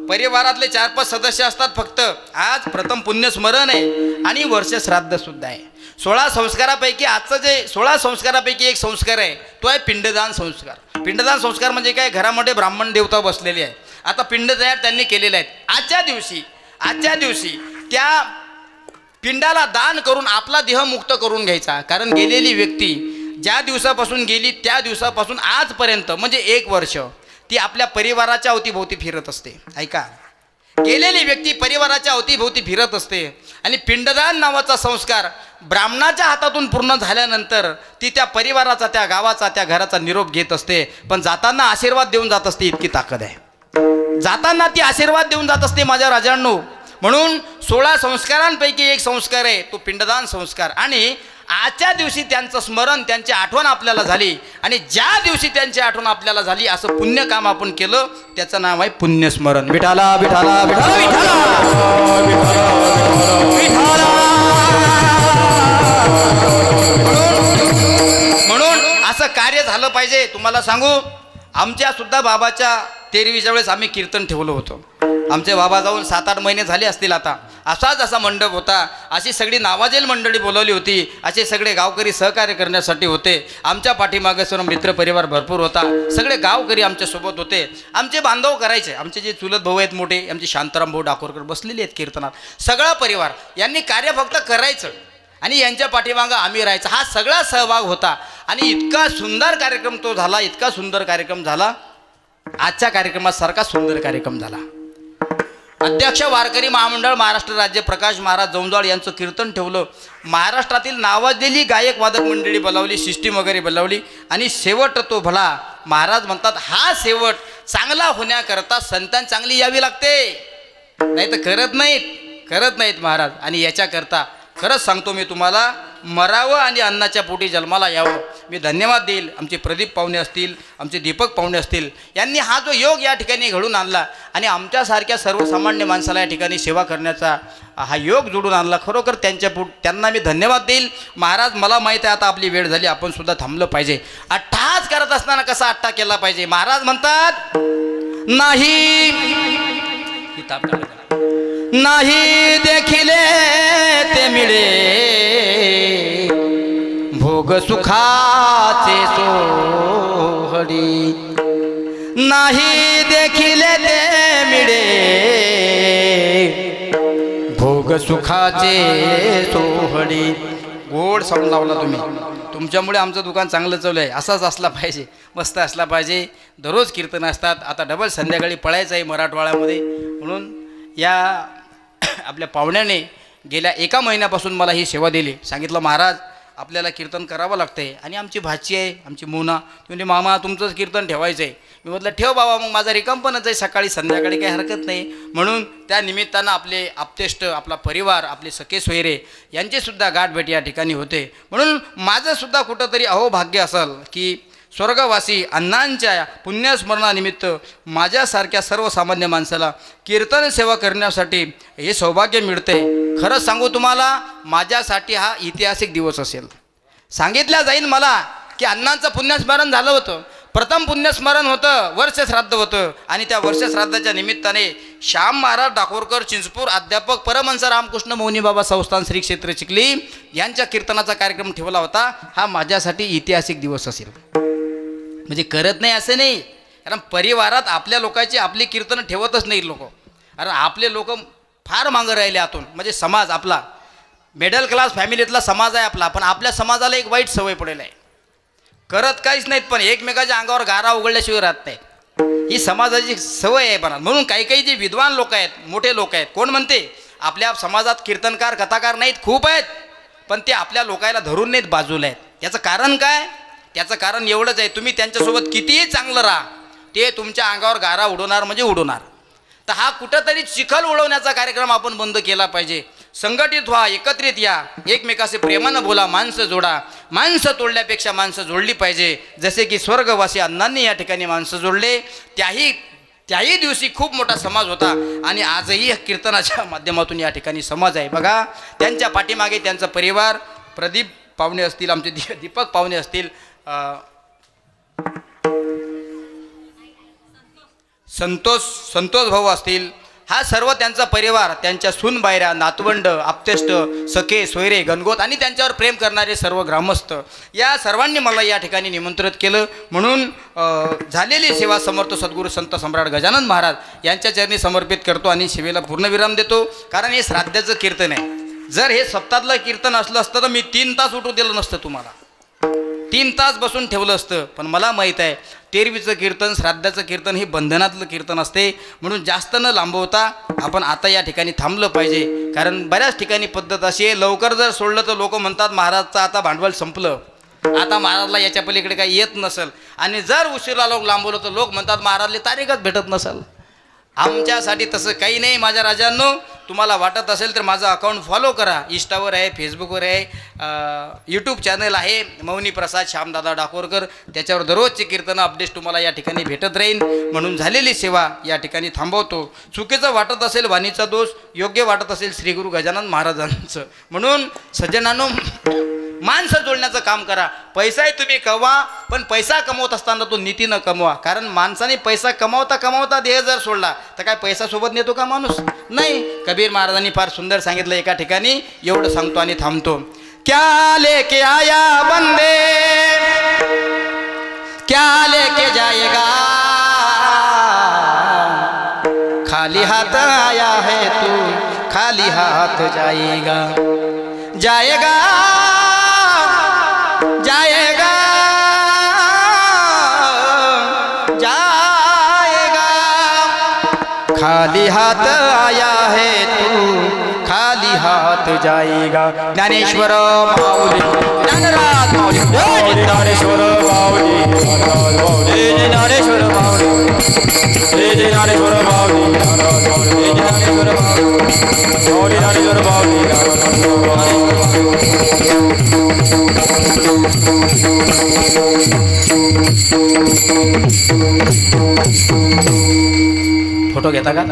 परिवारातले 4-5 सदस्य असतात फक्त. आज प्रथम पुण्यस्मरण आहे आणि वर्ष श्राद्ध सुद्धा आहे. 16 संस्कारापैकी आजचं जे 16 संस्कारापैकी एक संस्कार आहे तो आहे पिंडदान संस्कार. पिंडदान संस्कार म्हणजे काय? घरामध्ये ब्राह्मण देवता बसलेली आहे. आता पिंड तयार त्यांनी केलेले आहेत. आजच्या दिवशी त्या पिंडाला दान करून आपला देह मुक्त करून घ्यायचा. कारण गेलेली व्यक्ती ज्या दिवसापासून गेली त्या दिवसापासून आजपर्यंत म्हणजे 1 वर्ष ती आपल्या परिवाराच्या अवतीभोवती फिरत असते. ऐका, गेलेली व्यक्ती परिवाराच्या अवतीभोवती फिरत असते आणि पिंडदान नावाचा संस्कार ब्राह्मणाच्या हातातून पूर्ण झाल्यानंतर ती त्या परिवाराचा, त्या गावाचा, त्या घराचा निरोप घेत असते. पण जाताना आशीर्वाद देऊन जात असते. इतकी ताकद आहे. जाताना ती आशीर्वाद देऊन जात असते माझ्या राजांनो. म्हणून 16 संस्कारांपैकी एक संस्कार आहे तो पिंडदान संस्कार. आणि आजच्या दिवशी त्यांचं स्मरण, त्यांची आठवण आपल्याला झाली आणि ज्या दिवशी त्यांची आठवण आपल्याला झाली असं पुण्य काम आपण केलं त्याचं नाव आहे पुण्यस्मरण. विठाला विठाला विठाला विठाला. म्हणून असं कार्य झालं पाहिजे. तुम्हाला सांगू, आमच्या सुद्धा बाबाच्या 13वीच्या वेळेस आम्ही कीर्तन ठेवलं होतं. आमचे बाबा जाऊन 7-8 महिने झाले असतील आता. असाच असा मंडप होता. अशी सगळी नावाजेल मंडळी बोलावली होती. असे सगळे गावकरी सहकार्य करण्यासाठी होते. आमच्या पाठीमागे सर्व मित्रपरिवार भरपूर होता. सगळे गावकरी आमच्यासोबत होते. आमचे बांधव करायचे. आमचे जे चुलत भाऊ आहेत मोठे, आमचे शांताराम भाऊ डाकोरकर बसलेले आहेत कीर्तनात. सगळा परिवार यांनी कार्य फक्त करायचं आणि यांच्या पाठीमागं आम्ही राहायचं. हा सगळा सहभाग होता आणि इतका सुंदर कार्यक्रम तो झाला. इतका सुंदर कार्यक्रम झाला. आजच्या कार्यक्रमासारखा सुंदर कार्यक्रम झाला. अध्यक्ष वारकरी महामंडळ महाराष्ट्र राज्य प्रकाश महाराज जौंजाळ यांचं कीर्तन ठेवलं. महाराष्ट्रातील नावाजलेली गायक वादक मंडळी बोलावली, सिस्टीम वगैरे बोलावली आणि शेवट तो भला. महाराज म्हणतात हा शेवट चांगला होण्याकरता संतान चांगली यावी लागते, नाही तर करत नाहीत महाराज. आणि याच्याकरता खरंच सांगतो मी तुम्हाला, मरावं आणि अन्नाच्या पोटी जन्माला यावं. मी धन्यवाद देईल आमचे प्रदीप पाहुणे असतील, आमचे दीपक पाहुणे असतील, यांनी हा जो योग या ठिकाणी घडून आणला आणि आमच्यासारख्या सर्वसामान्य माणसाला या ठिकाणी सेवा करण्याचा हा योग जोडून आणला. खरोखर त्यांना मी धन्यवाद देईल. महाराज, मला माहीत आहे आता आपली वेळ झाली, आपण सुद्धा थांबलं पाहिजे. अट्टाच करत असताना कसा अट्टा केला पाहिजे. महाराज म्हणतात नाही नाही देखिले ते मिळे भोग सुखाचे सोहडी. नाही देखिले ते मिळे भोग सुखाचे सोहडी. गोड साऊंड लावला तुम्ही. तुमच्यामुळे आमचं दुकान चांगलं चालू आहे. असाच असला पाहिजे, मस्त असला पाहिजे. दररोज कीर्तन असतात. आता डबल संध्याकाळी पळायचं आहे मराठवाड्यामध्ये. म्हणून या आपल्या पाहुण्याने गेल्या 1 महिन्यापासून मला ही सेवा दिली. सांगितलं महाराज आपल्याला कीर्तन करावं लागतंय. आणि आमची भाची आहे, आमची मोना, ती म्हणजे मामा तुमचंच कीर्तन ठेवायचं आहे. मी म्हटलं ठेव बाबा, मग माझा रिकामपणच आहे, सकाळी संध्याकाळी काही हरकत नाही. म्हणून त्या निमित्तानं आपले आप्तेष्ट, आपला परिवार, आपले सखे सोयरे यांचेसुद्धा गाठभेट या ठिकाणी होते. म्हणून माझंसुद्धा कुठंतरी अहोभाग्य असेल की स्वर्गवासी अण्णांच्या पुण्यस्मरणानिमित्त माझ्यासारख्या सर्वसामान्य माणसाला कीर्तन सेवा करण्यासाठी हे सौभाग्य मिळते. खरंच सांगू तुम्हाला, माझ्यासाठी हा ऐतिहासिक दिवस असेल. सांगितलं जाईल मला की अण्णांचं पुण्यस्मरण झालं होतं. प्रथम पुण्यस्मरण होतं, वर्षश्राद्ध होतं. आणि त्या वर्षश्राद्धाच्या निमित्ताने श्याम महाराज डाकोरकर चिंचपूर अध्यापक परमहंस रामकृष्ण मौनी बाबा संस्थान श्री क्षेत्र चिखली यांच्या कीर्तनाचा कार्यक्रम ठेवला होता. हा माझ्यासाठी ऐतिहासिक दिवस असेल. म्हणजे करत नाही असं नाही, कारण परिवारात आपल्या लोकांची आपली कीर्तनं ठेवतच नाही लोक. कारण आपले लोक फार मागं राहिले आतून. म्हणजे समाज आपला मिडल क्लास फॅमिलीतला समाज आहे आपला. पण आपल्या समाजाला एक वाईट सवय पडेल आहे, करत काहीच नाहीत पण एकमेकाच्या अंगावर गारा उघडल्याशिवाय राहत नाही. ही समाजाची सवय आहे. पण म्हणून काही काही जे विद्वान लोक आहेत, मोठे लोक आहेत, कोण म्हणते आपल्या समाजात कीर्तनकार कथाकार नाहीत, खूप आहेत, पण ते आपल्या लोकायला धरून नाहीत, बाजूला आहेत. याचं कारण काय? त्याचं कारण एवढंच आहे, तुम्ही त्यांच्यासोबत कितीही चांगलं राहा, ते तुमच्या अंगावर गारा उडवणार म्हणजे उडवणार. तर हा कुठंतरी चिखल उडवण्याचा कार्यक्रम आपण बंद केला पाहिजे. संघटित व्हा, एकत्रित या, एकमेकाशी प्रेमानं बोला, माणसं जोडा. माणसं तोडल्यापेक्षा माणसं जोडली पाहिजे. जसे की स्वर्गवासी अण्णांनी या ठिकाणी माणसं जोडले. त्याही दिवशी खूप मोठा समाज होता आणि आजही कीर्तनाच्या माध्यमातून या ठिकाणी समाज आहे. बघा, त्यांच्या पाठीमागे त्यांचा परिवार, प्रदीप पाहुणे असतील, आमचे दीपक पाहुणे असतील, संतोष भाऊ असतील, हा सर्व त्यांचा परिवार, त्यांच्या सूनबायऱ्या, नातवंड, आप्तेष्ट, सखे सोयरे, गणगोत आणि त्यांच्यावर प्रेम करणारे सर्व ग्रामस्थ, या सर्वांनी मला या ठिकाणी निमंत्रित केलं. म्हणून झालेली सेवा समर्थ सद्गुरू संत सम्राट गजानन महाराज यांच्या चरणी समर्पित करतो आणि सेवेला पूर्णविराम देतो. कारण हे श्राद्धाचं कीर्तन आहे. जर हे सप्तातलं कीर्तन असलं असतं तर मी 3 तास उठू दिलं नसतं तुम्हाला. 3 तास बसून ठेवलं असतं. पण मला माहीत आहे तेरवीचं कीर्तन श्राद्धाचं कीर्तन हे बंधनातलं कीर्तन असते. म्हणून जास्त न लांबवता आपण आता या ठिकाणी थांबलं पाहिजे. कारण बऱ्याच ठिकाणी पद्धत अशी आहे, लवकर जर सोडलं तर लोक म्हणतात महाराजचं आता भांडवल संपलं, आता महाराजला याच्या पलीकडे काही येत नसेल. आणि जर उशिरा लोक लांबवलं तर लोक म्हणतात महाराजला तारीखच भेटत नसेल. आमच्यासाठी तसं काही नाही माझ्या राजांनो. तुम्हाला वाटत असेल तर माझं अकाउंट फॉलो करा. इंस्टावर आहे, फेसबुकवर आहे, यूट्यूब चॅनल आहे मौनी प्रसाद श्यामदादा डाकोरकर. त्याच्यावर दररोजचे कीर्तन अपडेट्स तुम्हाला या ठिकाणी भेटत राहील. म्हणून झालेली सेवा या ठिकाणी थांबवतो. चुकीचं वाटत असेल वाणीचा दोष, योग्य वाटत असेल श्री गुरु गजानन महाराजांचं. म्हणून सज्जनांनो माणसं जोडण्याचं काम करा. पैसाही तुम्ही कमवा, पण पैसा कमवत असताना तो नीतीनं कमवा. कारण माणसाने पैसा कमावता कमावता देह जर सोडला तर काय पैसा सोबत नेतो का माणूस? नाही. कबीर महाराजांनी फार सुंदर सांगितलं एका ठिकाणी. एवढं सांगतो आणि थांबतो. क्या लेके आया बंदे क्या लेके जाएगा, खाली हाथ आया है तू खाली हाथ जाएगा. जाएगा जाएगा जाएगा, खाली हाथ आया है तू खाली हाथ जाएगा. ज्ञानेश्वर माऊली ज्ञानराज माऊली, ज्ञानेश्वर माऊली ज्ञानेश्वर माऊली, ज्ञानेश्वर माऊली ज्ञानेश्वर माऊली ज्ञानेश्वर माऊली. फोटो घेता का?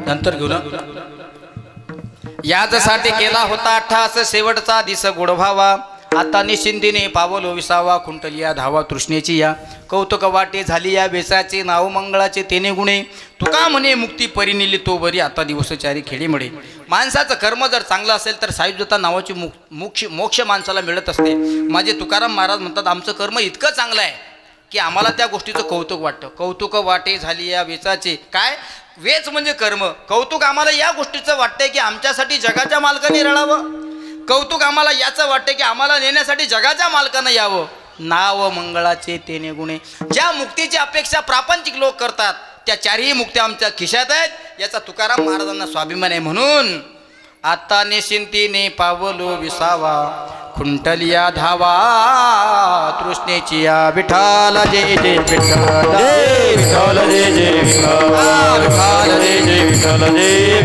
नंतर घेऊ ना. याचसाठी केला होता अट्टास शेवटचा दिस गोड व्हावा. आता निश्चिंतीने पावलो विसावा, खुंटलिया धावा तृष्णेची या. कौतुक वाटे झाली या वेचाचे, नाव मंगळाचे तेने गुणे. तुका म्हणे मुक्ती परिनिली तो बरी, आता दिवसचारी खेळीमुळे. माणसाचं कर्म जर चांगलं असेल तर सायुज्यता नावाची मोक्ष माणसाला मिळत असते. माझे तुकाराम महाराज म्हणतात आमचं कर्म इतकं चांगलं आहे की आम्हाला त्या गोष्टीचं कौतुक वाटतं. कौतुक वाटे झाली या वेचाचे. काय वेच म्हणजे कर्म. कौतुक आम्हाला या गोष्टीचं वाटतंय की आमच्यासाठी जगाच्या मालकाने रडावं. कौतुक आम्हाला याचं वाटतं की आम्हाला नेण्यासाठी जगाच्या मालकानं यावं. नाव मंगळाचे तेने गुणे. ज्या मुक्तीची अपेक्षा प्रापंचिक लोक करतात त्या चारही मुक्त्या आमच्या खिशात आहेत, याचा तुकाराम महाराजांना स्वाभिमान आहे. म्हणून आता निश्चिंतीने पावलो विसावा, खुंटलिया धावा तृष्णेची या. विठाला जय जय विठ्ठल, जय विठ्ठल जय जय विठ्ठल, विठ्ठल जय जय विठ्ठल, जय